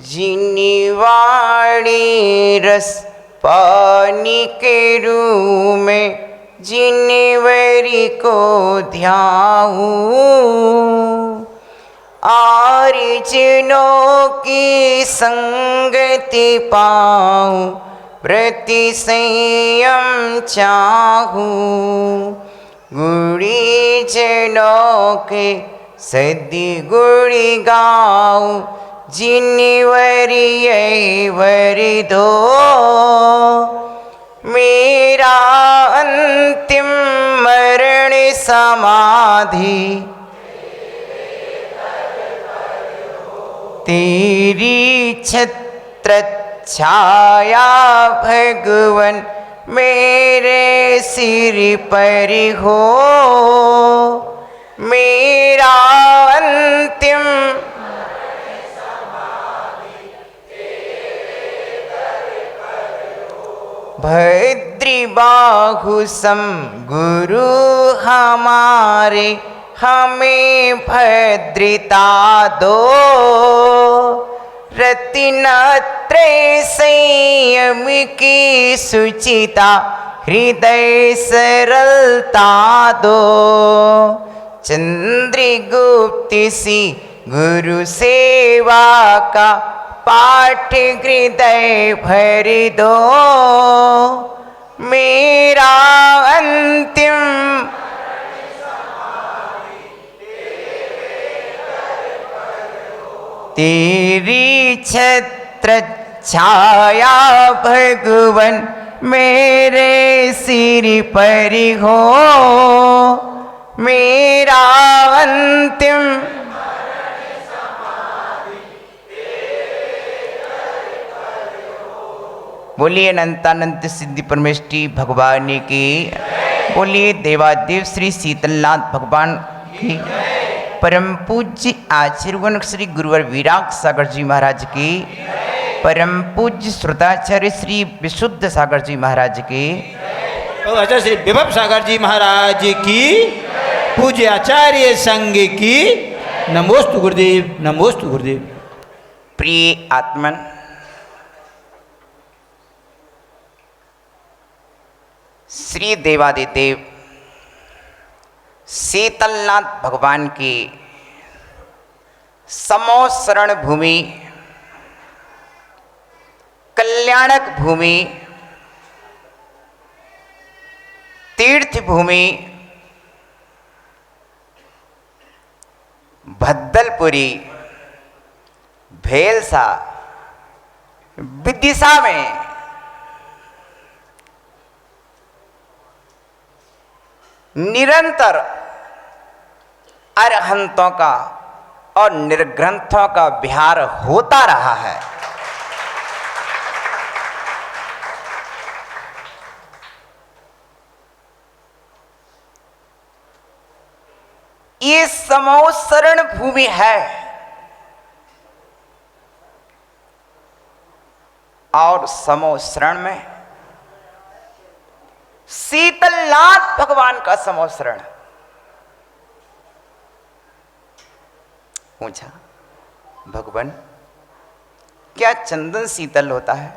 जिनिवाणी रस पानी के रूप में जिनिवरी को ध्याऊं, आर्जनों की संगति पाऊं, प्रति संयम चाहूं। गुणी जनों के सदी गुणी गाऊं, जिनिवरी वरी दो। मेरा अंतिम मरण समाधि तेरी छत्र छाया भगवन मेरे सिर पर हो। मेरा अंतिम भद्री बाहु सम गुरु हमारे, हमें भद्रता दो। रत्नत्रय संयम की सुचिता, हृदय सरलता दो। चंद्रगुप्त सी गुरु सेवा का पाठ हृदय भर दो। मेरा अंतिम तेरी छत्र छाया भगवन मेरे सिर पर हो। मेरा अंतिम बोलिए अनंतानंत सिद्धि परमेष्टि भगवान की। बोलिए देवादेव श्री शीतलनाथ भगवान की। परम पूज्य आशीर्वाद श्री गुरुवर विराग सागर जी महाराज की। परम पूज्य श्रोताचार्य श्री विशुद्ध सागर जी महाराज की। आचार्य श्री विभव सागर जी महाराज की। पूज्य आचार्य संघ की। नमोस्तु गुरुदेव, नमोस्तु गुरुदेव। प्रिय आत्मन, श्री देवादिदेव शीतलनाथ भगवान की समोसरण भूमि, कल्याणक भूमि, तीर्थ भूमि भद्दलपुरी भेलसा विदिशा में निरंतर अरहंतों का और निर्ग्रंथों का विहार होता रहा है। ये समोसरण भूमि है और समोसरण में शीतलनाथ भगवान का समोसरण। पूछा, भगवान क्या चंदन शीतल होता है?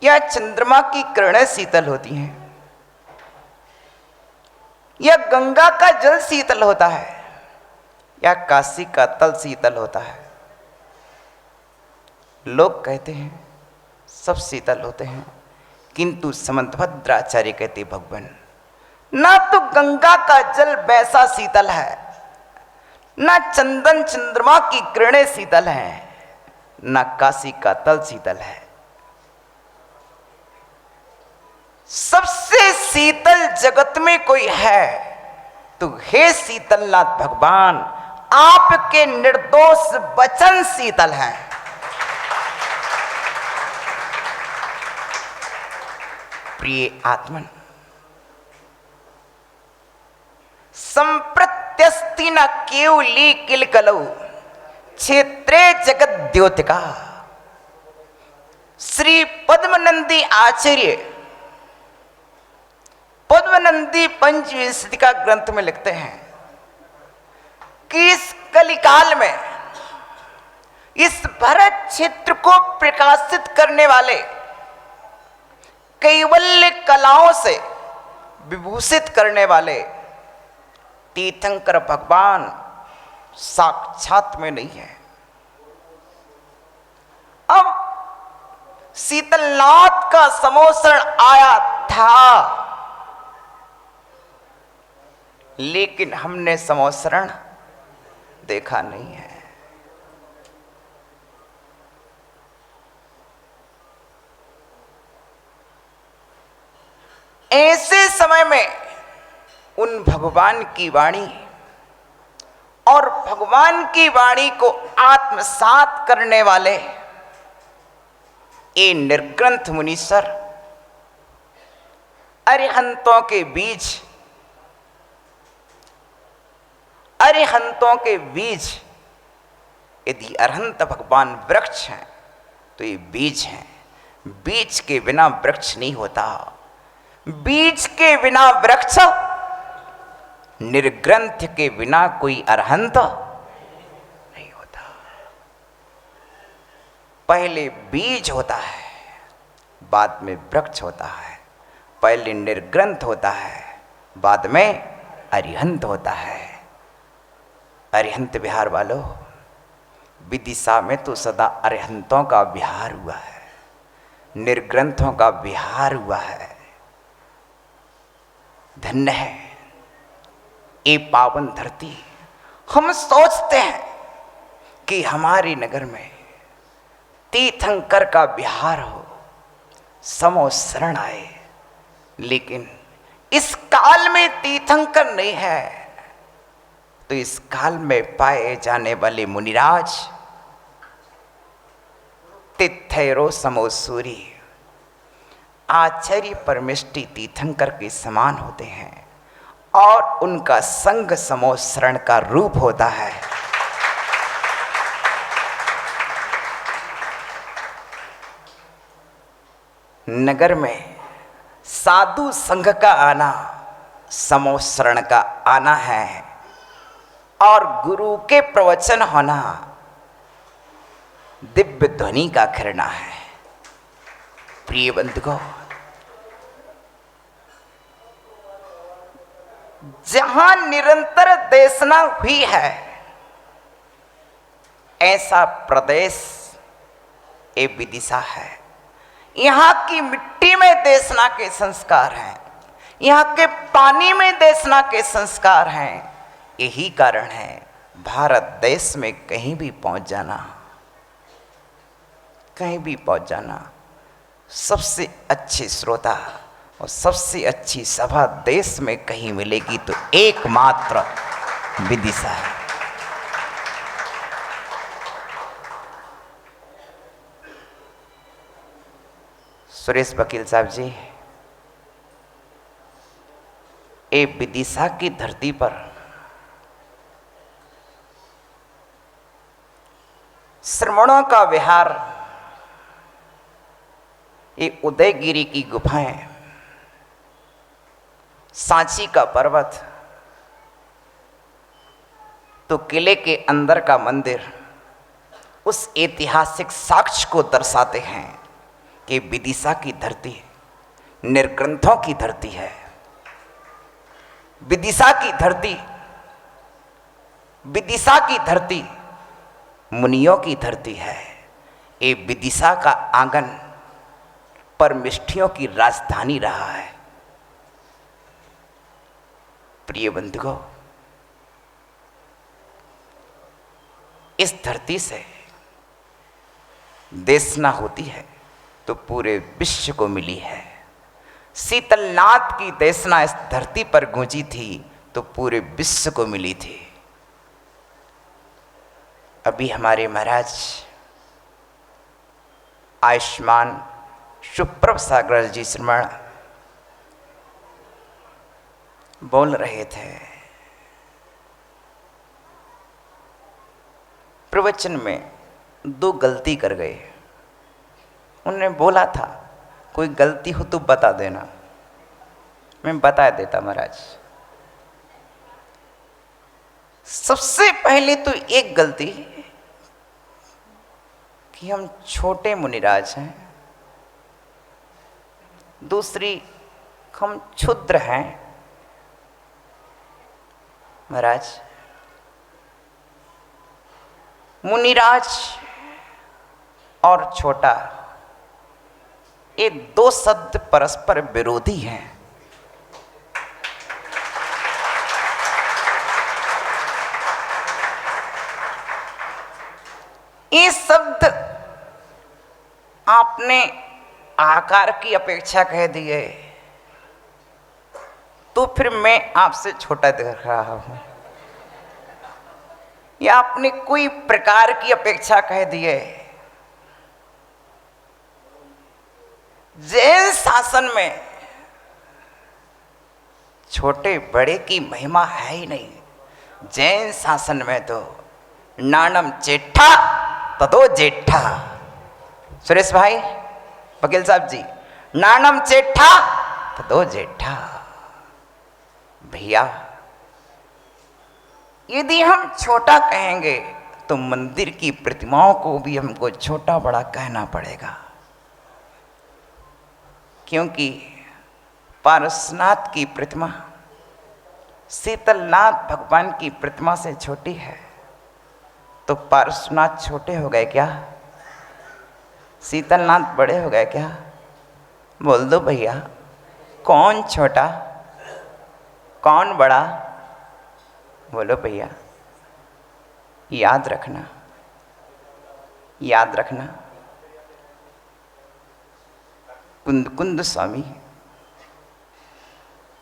क्या चंद्रमा की किरणें शीतल होती हैं? या गंगा का जल शीतल होता है? या काशी का तल शीतल होता है? लोग कहते हैं सब शीतल होते हैं, किंतु समंतभद्राचार्य कहते भगवान ना तो गंगा का जल वैसा शीतल है, ना चंदन चंद्रमा की किरणें शीतल हैं, ना काशी का तल शीतल है। सबसे शीतल जगत में कोई है तो हे शीतलनाथ भगवान आपके निर्दोष वचन शीतल हैं। प्रिय आत्मन, संप्रत्यस्ति न केवली किलकलौ क्षेत्रे जगत द्योतिका। श्री पद्मनंदी आचार्य पद्मनंदी पंचविंशतिका ग्रंथ में लिखते हैं कि इस कलिकाल में इस भरत क्षेत्र को प्रकाशित करने वाले कैवल्य कलाओं से विभूषित करने वाले तीर्थंकर भगवान साक्षात में नहीं है। अब शीतलनाथ का समोसरण आया था, लेकिन हमने समोसरण देखा नहीं है। ऐसे समय में उन भगवान की वाणी और भगवान की वाणी को आत्मसात करने वाले ये निर्ग्रंथ मुनीश्वर अरिहंतों के बीज, अरिहंतों के बीज, यदि अरहंत भगवान वृक्ष हैं तो ये बीज हैं। बीज के बिना वृक्ष नहीं होता, बीज के बिना वृक्ष, निर्ग्रंथ के बिना कोई अरहंत नहीं होता। पहले बीज होता है, बाद में वृक्ष होता है। पहले निर्ग्रंथ होता है, बाद में अरिहंत होता है। अरिहंत विहार वालों, विदिशा में तो सदा अरिहंतों का विहार हुआ है, निर्ग्रंथों का विहार हुआ है। धन्य है ये पावन धरती। हम सोचते हैं कि हमारे नगर में तीर्थंकर का विहार हो, समोसरण आए, लेकिन इस काल में तीर्थंकर नहीं है तो इस काल में पाए जाने वाले मुनिराज तिथैरो समोसूरी आचार्य परमेष्टि तीर्थंकर के समान होते हैं और उनका संग समोसरण का रूप होता है। नगर में साधु संघ का आना समोसरण का आना है और गुरु के प्रवचन होना दिव्य ध्वनि का खिरना है। प्रिय बंधुओं, जहां निरंतर देशना हुई है, ऐसा प्रदेश ये विदिशा है। यहाँ की मिट्टी में देशना के संस्कार हैं, यहाँ के पानी में देशना के संस्कार हैं। यही कारण है भारत देश में कहीं भी पहुंच जाना, कहीं भी पहुंच जाना, सबसे अच्छे श्रोता और सबसे अच्छी सभा देश में कहीं मिलेगी तो एकमात्र विदिशा है। सुरेश वकील साहब जी, ये विदिशा की धरती पर श्रमणों का विहार, ये उदयगिरी की गुफाएं, सांची का पर्वत, तो किले के अंदर का मंदिर उस ऐतिहासिक साक्ष्य को दर्शाते हैं कि विदिशा की धरती निर्ग्रंथों की धरती है। विदिशा की धरती, विदिशा की धरती मुनियों की धरती है। ये विदिशा का आंगन परमिष्ठियों की राजधानी रहा है। प्रिय बंधुओं, इस धरती से देशना होती है तो पूरे विश्व को मिली है। शीतलनाथ की देशना इस धरती पर गूंजी थी तो पूरे विश्व को मिली थी। अभी हमारे महाराज आयुष्मान सुप्रभ सागर जी श्रमण बोल रहे थे। प्रवचन में दो गलती कर गए। उन्होंने बोला था कोई गलती हो तो बता देना, मैं बता देता महाराज। सबसे पहले तो एक गलती कि हम छोटे मुनिराज हैं, दूसरी हम क्षुद्र हैं। महाराज, मुनिराज और छोटा ये दो शब्द परस्पर विरोधी हैं। ये शब्द आपने आकार की अपेक्षा कह दिए तो फिर मैं आपसे छोटा दिख रहा हूं, या आपने कोई प्रकार की अपेक्षा कह दिए। जैन शासन में छोटे बड़े की महिमा है ही नहीं। जैन शासन में तो नानम चेठा तदो जेठा। सुरेश भाई, वकील साहब जी, नानम चेठा तदो जेठा। भैया, यदि हम छोटा कहेंगे तो मंदिर की प्रतिमाओं को भी हमको छोटा बड़ा कहना पड़ेगा, क्योंकि पारसनाथ की प्रतिमा शीतलनाथ भगवान की प्रतिमा से छोटी है। तो पारसनाथ छोटे हो गए क्या? शीतलनाथ बड़े हो गए क्या? बोल दो भैया, कौन छोटा कौन बड़ा? बोलो भैया। याद रखना, याद रखना, कुंद स्वामी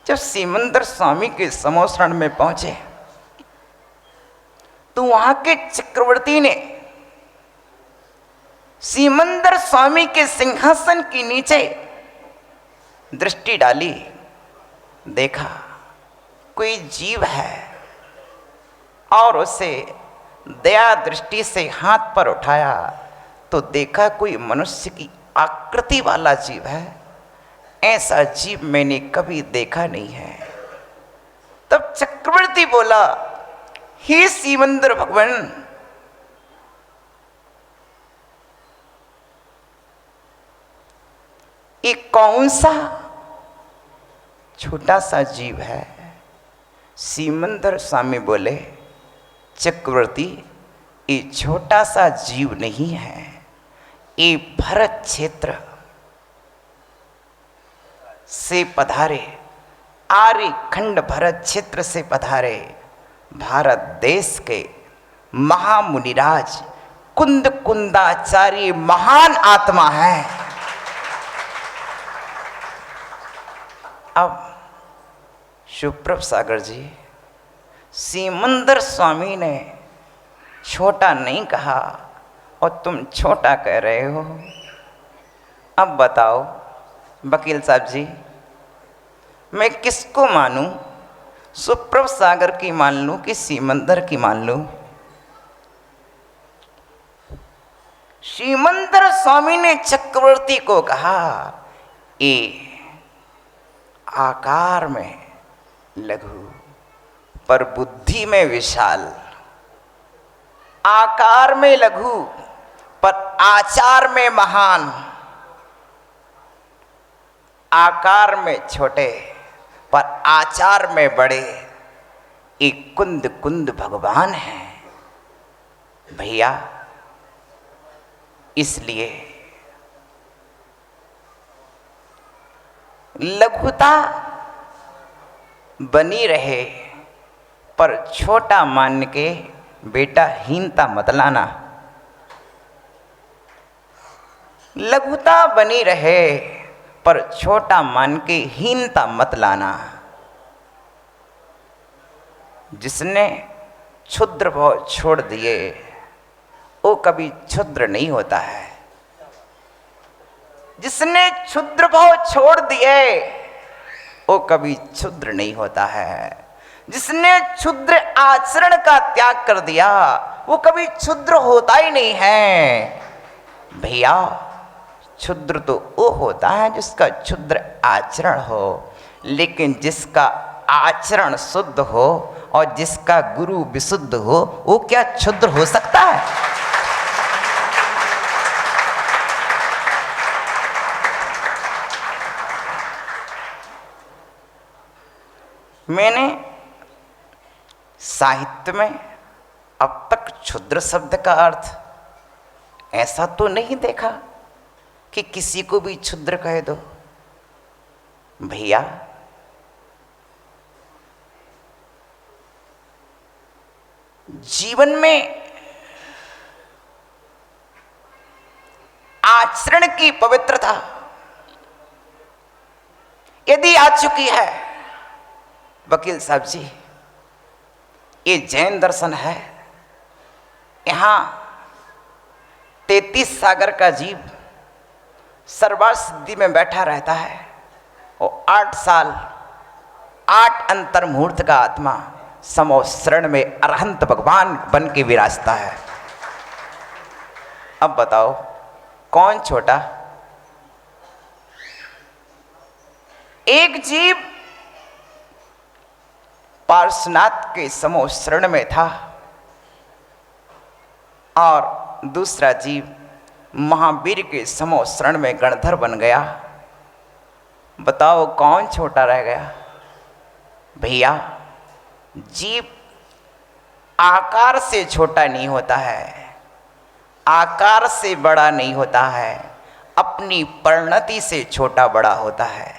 जब सीमंदर स्वामी के समोसरण में पहुंचे तो वहां के चक्रवर्ती ने सीमंदर स्वामी के सिंहासन के नीचे दृष्टि डाली, देखा कोई जीव है और उसे दया दृष्टि से हाथ पर उठाया तो देखा कोई मनुष्य की आकृति वाला जीव है। ऐसा जीव मैंने कभी देखा नहीं है। तब चक्रवर्ती बोला, हे सीमंदर भगवान, ये कौन सा छोटा सा जीव है सीमंदर स्वामी बोले, चक्रवर्ती, ये छोटा सा जीव नहीं है, ये भरत क्षेत्र से पधारे, आर्य खंड भरत क्षेत्र से पधारे भारत देश के महामुनिराज कुंद कुंदाचार्य महान आत्मा है। अब सुप्रभ सागर जी, सीमंदर स्वामी ने छोटा नहीं कहा और तुम छोटा कह रहे हो। अब बताओ वकील साहब जी, मैं किसको मानूं? सुप्रभ सागर की मान लूं कि सीमंदर की मान लूं? सीमंदर स्वामी ने चक्रवर्ती को कहा, ए आकार में लघु पर बुद्धि में विशाल, आकार में लघु पर आचार में महान, आकार में छोटे पर आचार में बड़े, एक कुंद कुंद भगवान है भैया। इसलिए लघुता बनी रहे पर छोटा मान के बेटा हीनता मत लाना। लघुता बनी रहे पर छोटा मान के हीनता मत लाना। जिसने क्षुद्र भाव छोड़ दिए वो कभी क्षुद्र नहीं होता है। जिसने क्षुद्र भाव छोड़ दिए वो कभी क्षुद्र नहीं होता है। जिसने क्षुद्र आचरण का त्याग कर दिया वो कभी क्षुद्र होता ही नहीं है भैया। क्षुद्र तो वो होता है जिसका क्षुद्र आचरण हो, लेकिन जिसका आचरण शुद्ध हो और जिसका गुरु विशुद्ध हो वो क्या क्षुद्र हो सकता है? मैंने साहित्य में अब तक क्षुद्र शब्द का अर्थ ऐसा तो नहीं देखा कि किसी को भी क्षुद्र कह दो भैया। जीवन में आचरण की पवित्रता यदि आ चुकी है वकील साहब जी, ये जैन दर्शन है। यहाँ 33 सागर का जीव सर्वार्थ सिद्धि में बैठा रहता है और 8 साल 8 अंतर मुहूर्त का आत्मा समो शरण में अरहंत भगवान बन के विराजता है। अब बताओ कौन छोटा? एक जीव पार्श्वनाथ के समो शरण में था और दूसरा जीव महावीर के समो शरण में गणधर बन गया। बताओ कौन छोटा रह गया भैया? जीव आकार से छोटा नहीं होता है, आकार से बड़ा नहीं होता है, अपनी परिणति से छोटा बड़ा होता है।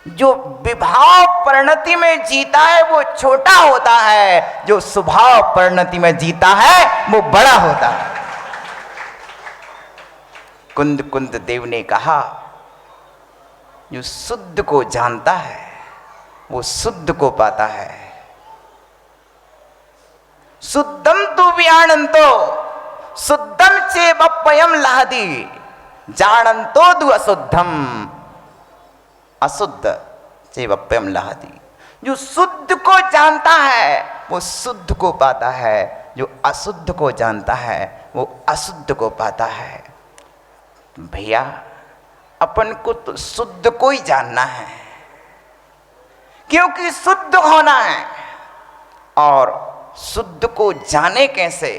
जो विभाव परिणति में जीता है वो छोटा होता है, जो स्वभाव परिणति में जीता है वो बड़ा होता है। कुंद कुंद देव ने कहा, जो शुद्ध को जानता है वो शुद्ध को पाता है। शुद्धम तु व्याणंतो शुद्धम चेवप्ययम लहदी जानंतो दु अशुद्धम अशुद्ध चेवप्ययम लहदी। जो शुद्ध को जानता है वो शुद्ध को पाता है, जो अशुद्ध को जानता है वो अशुद्ध को पाता है। भैया अपन को तो शुद्ध को ही जानना है, क्योंकि शुद्ध होना है। और शुद्ध को जाने कैसे?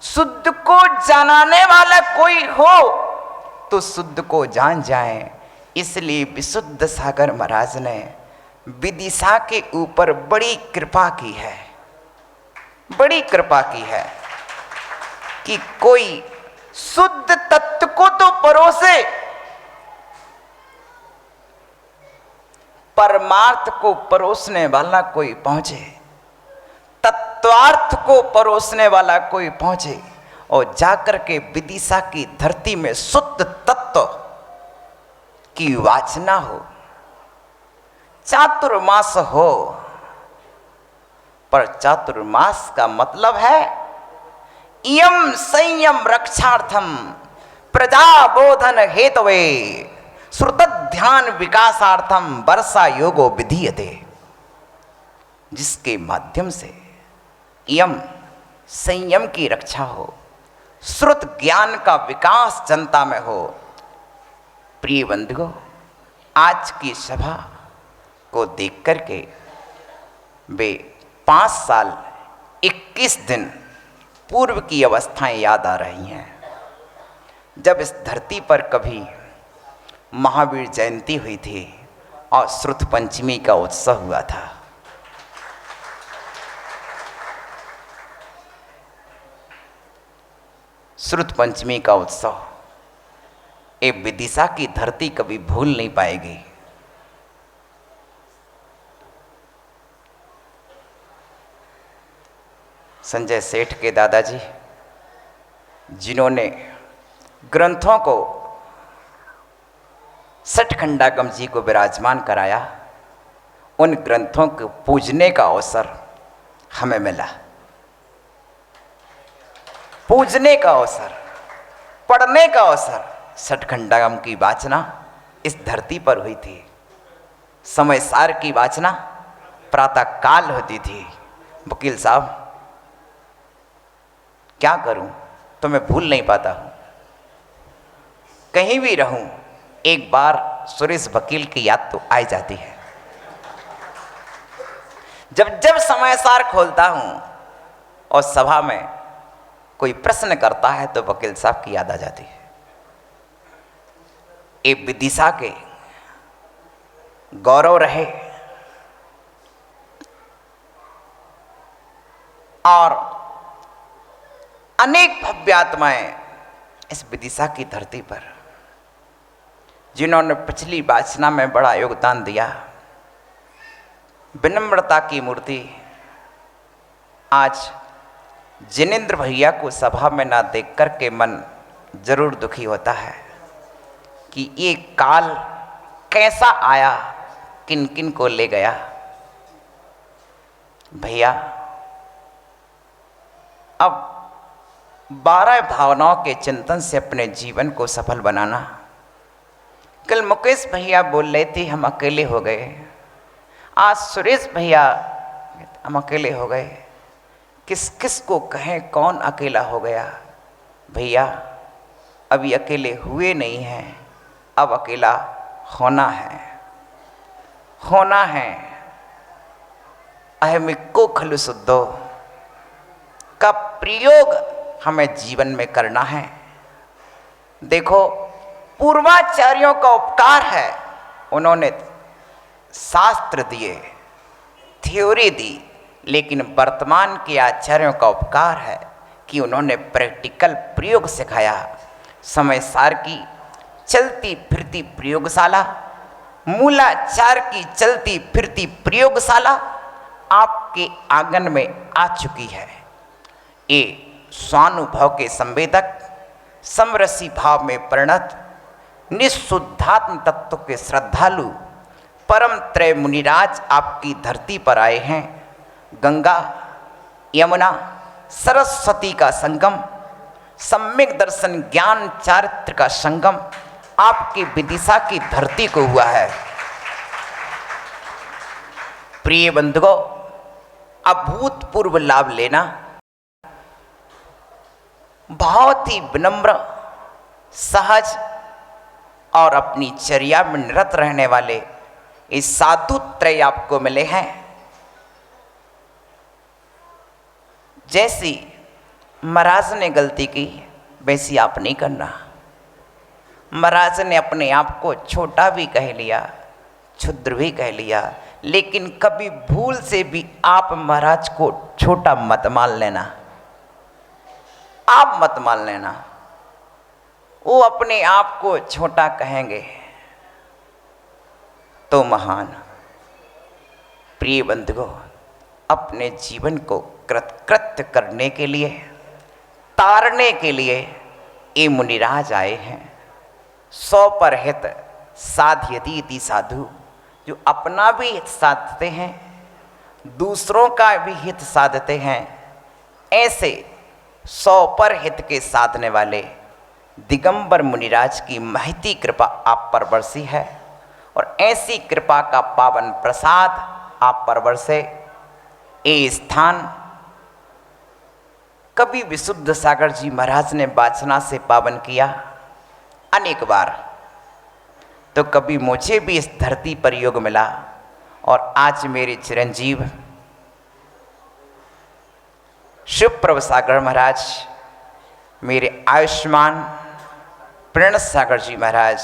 शुद्ध को जानाने वाला कोई हो तो शुद्ध को जान जाए। इसलिए विशुद्ध सागर महाराज ने विदिशा के ऊपर बड़ी कृपा की है, बड़ी कृपा की है कि कोई शुद्ध तत्व को तो परोसे, परमार्थ को परोसने वाला कोई पहुंचे, तत्वार्थ को परोसने वाला कोई पहुंचे और जाकर के विदिशा की धरती में शुद्ध तत्व की वाचना हो, चातुर्मास हो। पर चातुर्मास का मतलब है इयम संयम रक्षार्थम प्रजाबोधन हेतवे श्रुत ध्यान विकासार्थम वर्षा योगो विधीयते, जिसके माध्यम से यम संयम की रक्षा हो, श्रुत ज्ञान का विकास जनता में हो। प्रिय बंधुओं, आज की सभा को देख करके वे 5 साल 21 दिन पूर्व की अवस्थाएं याद आ रही हैं, जब इस धरती पर कभी महावीर जयंती हुई थी और श्रुत पंचमी का उत्सव हुआ था। श्रुत पंचमी का उत्सव ये विदिशा की धरती कभी भूल नहीं पाएगी। संजय सेठ के दादाजी, जिन्होंने ग्रंथों को सठखंडागम जी को विराजमान कराया, उन ग्रंथों को पूजने का अवसर हमें मिला, पूजने का अवसर, पढ़ने का अवसर। सठखंडागम की वाचना इस धरती पर हुई थी। समय सार की वाचना प्रातः काल होती थी। वकील साहब, क्या करूं, तो मैं भूल नहीं पाता हूं। कहीं भी रहूं, एक बार सुरेश वकील की याद तो आ जाती है। जब जब समय सार खोलता हूं और सभा में कोई प्रश्न करता है तो वकील साहब की याद आ जाती है। ये विदिशा के गौरव रहे और अनेक भव्य आत्माएं इस विदिशा की धरती पर, जिन्होंने पिछली वाचना में बड़ा योगदान दिया। विनम्रता की मूर्ति। आज जिनेंद्र भैया को सभा में ना देख कर के मन जरूर दुखी होता है कि ये काल कैसा आया, किन किन को ले गया। भैया, अब 12 भावनाओं के चिंतन से अपने जीवन को सफल बनाना। कल मुकेश भैया बोल रहे थे हम अकेले हो गए, आज सुरेश भैया हम अकेले हो गए। किस किस को कहें कौन अकेला हो गया। भैया, अभी अकेले हुए नहीं हैं, अब अकेला होना है, होना है। अहमिको खलु शुद्धो का प्रयोग हमें जीवन में करना है। देखो, पूर्वाचार्यों का उपकार है, उन्होंने शास्त्र दिए, थ्योरी दी, लेकिन वर्तमान के आचार्यों का उपकार है कि उन्होंने प्रैक्टिकल प्रयोग सिखाया। समय सार की चलती फिरती प्रयोगशाला, मूलाचार की चलती फिरती प्रयोगशाला आपके आंगन में आ चुकी है। ये स्वानुभव के संवेदक, समरसी भाव में परिणत, निःशुद्धात्म तत्व के श्रद्धालु परम त्रय मुनिराज आपकी धरती पर आए हैं। गंगा, यमुना, सरस्वती का संगम, सम्यक दर्शन ज्ञान चारित्र का संगम आपकी विदिशा की धरती को हुआ है। प्रिय बंधुओं, अभूतपूर्व लाभ लेना, बहुत ही विनम्र, सहज और अपनी चर्या में निरत रहने वाले इस साधु त्रय आपको मिले हैं। जैसी महाराज ने गलती की वैसी आप नहीं करना। महाराज ने अपने आप को छोटा भी कह लिया, क्षुद्र भी कह लिया, लेकिन कभी भूल से भी आप महाराज को छोटा मत मान लेना, आप मत मान लेना। वो अपने आप को छोटा कहेंगे तो महान। प्रिय बंधुओं, अपने जीवन को कृतकृत्य करने के लिए, तारने के लिए ये मुनिराज आए हैं। 100 पर हित साध्यति इति साधु, जो अपना भी हित साधते हैं, दूसरों का भी हित साधते हैं। ऐसे 100 पर हित के साधने वाले दिगंबर मुनिराज की महती कृपा आप पर बरसी है, और ऐसी कृपा का पावन प्रसाद आप पर बरसे। ये स्थान कभी विशुद्ध सागर जी महाराज ने वासना से पावन किया अनेक बार, तो कभी मुझे भी इस धरती पर योग मिला, और आज मेरे चिरंजीव शिवप्रभ सागर महाराज, मेरे आयुष्मान प्रण सागर जी महाराज,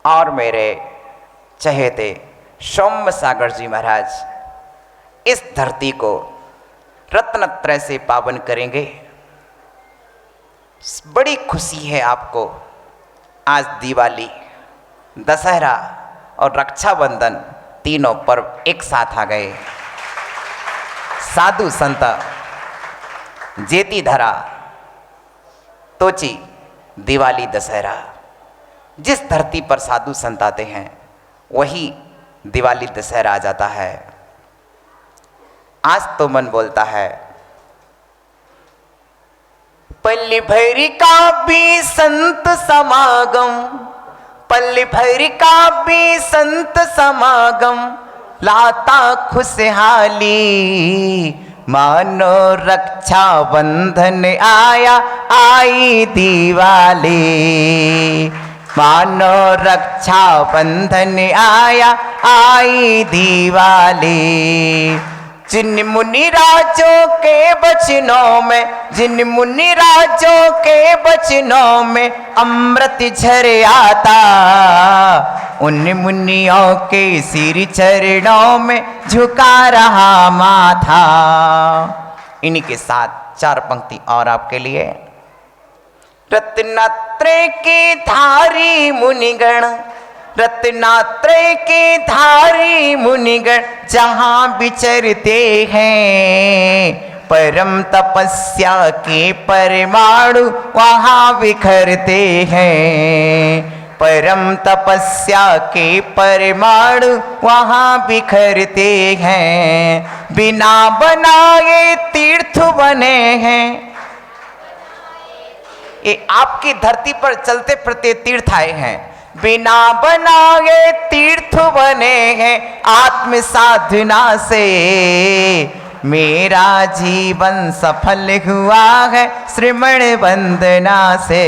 और मेरे चहेते सौम्य सागर जी महाराज इस धरती को रत्नत्रय से पावन करेंगे। बड़ी खुशी है आपको। आज दिवाली, दशहरा और रक्षाबंधन तीनों पर्व एक साथ आ गए। साधु संत जेती धरा तोची दिवाली दशहरा, जिस धरती पर साधु संत आते हैं वही दिवाली दशहरा आ जाता है। आज तो मन बोलता है, पल्ली भैरी का भी संत समागम, पल्ली भैरी का भी संत समागम, लाता खुशहाली, मानो रक्षा बंधन आया आई दिवाली, मानो रक्षा बंधन आया आई दिवाली। जिन मुनि राजों के बचनों में, जिन मुनि राजों के बचनों में अमृत झर आता, उन मुनियों के सिर चरणों में झुका रहा माथा। इन्हीं के साथ 4 पंक्ति और आपके लिए। रत्नात्रय के धारी मुनिगण, रत्नात्रय के धारी मुनिगण जहाँ विचरते हैं, परम तपस्या के परमाणु वहाँ बिखरते हैं, परम तपस्या के परमाणु वहाँ बिखरते हैं। बिना बनाए तीर्थ बने हैं, ये आपकी धरती पर चलते फिरते तीर्थ आए हैं। बिना बनाए तीर्थ बने हैं, आत्म साधना से मेरा जीवन सफल हुआ है, श्रमण वंदना से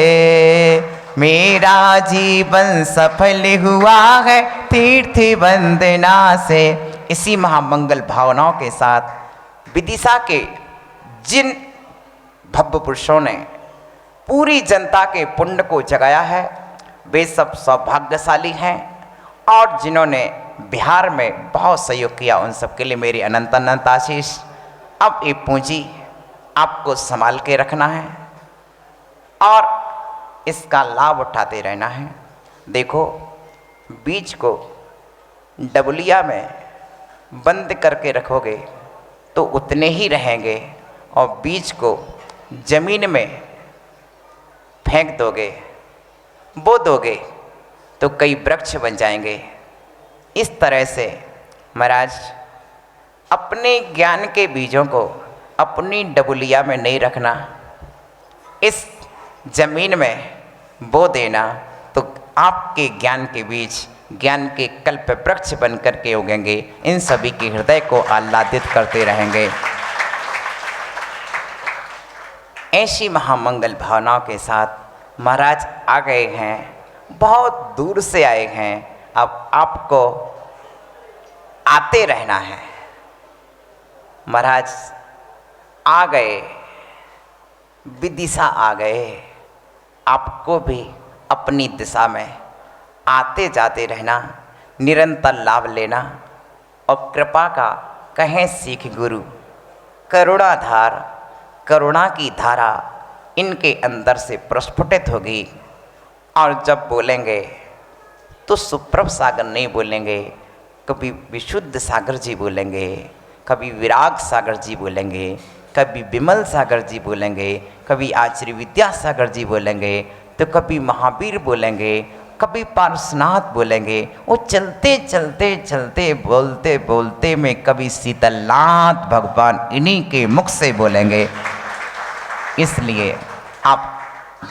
मेरा जीवन सफल हुआ है, तीर्थ वंदना से। इसी महामंगल भावनाओं के साथ विदिशा के जिन भव्य पुरुषों ने पूरी जनता के पुण्य को जगाया है, वे सब सौभाग्यशाली हैं, और जिन्होंने बिहार में बहुत सहयोग किया उन सब के लिए मेरी अनंत अनंत आशीष। अब ये पूंजी आपको संभाल के रखना है और इसका लाभ उठाते रहना है। देखो, बीज को डबलिया में बंद करके रखोगे तो उतने ही रहेंगे, और बीज को जमीन में फेंक दोगे, बो दोगे तो कई वृक्ष बन जाएंगे। इस तरह से महाराज अपने ज्ञान के बीजों को अपनी डबुलिया में नहीं रखना, इस जमीन में बो देना, तो आपके ज्ञान के बीज ज्ञान के कल्प वृक्ष बन करके उगेंगे, इन सभी के हृदय को आह्लादित करते रहेंगे। ऐसी महामंगल भावनाओं के साथ महाराज आ गए हैं, बहुत दूर से आए हैं। अब आपको आते रहना है। महाराज आ गए, विदिशा आ गए, आपको भी अपनी दिशा में आते जाते रहना। निरंतर लाभ लेना और कृपा का कहें सीख गुरु। करुणाधार करुणा की धारा इनके अंदर से प्रस्फुटित होगी और जब बोलेंगे तो सुप्रभ सागर नहीं बोलेंगे, कभी विशुद्ध सागर जी बोलेंगे, कभी विराग सागर जी बोलेंगे, कभी विमल सागर जी बोलेंगे, कभी आचार्य विद्या सागर जी बोलेंगे, तो कभी महावीर बोलेंगे, कभी पार्श्वनाथ बोलेंगे। वो चलते चलते चलते बोलते बोलते में कभी शीतलनाथ भगवान इन्हीं के मुख से बोलेंगे। इसलिए आप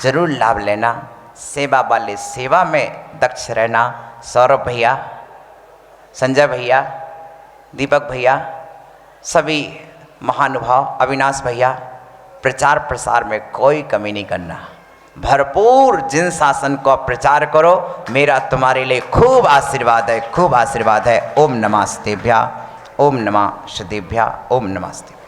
जरूर लाभ लेना, सेवा वाले सेवा में दक्ष रहना। सौरभ भैया, संजय भैया, दीपक भैया, सभी महानुभाव, अविनाश भैया, प्रचार प्रसार में कोई कमी नहीं करना, भरपूर जिन शासन को प्रचार करो। मेरा तुम्हारे लिए खूब आशीर्वाद है, खूब आशीर्वाद है। ओम नमस्तेभ्या, ओम नमः श्रीदेभ्या, ओम नमस्ते।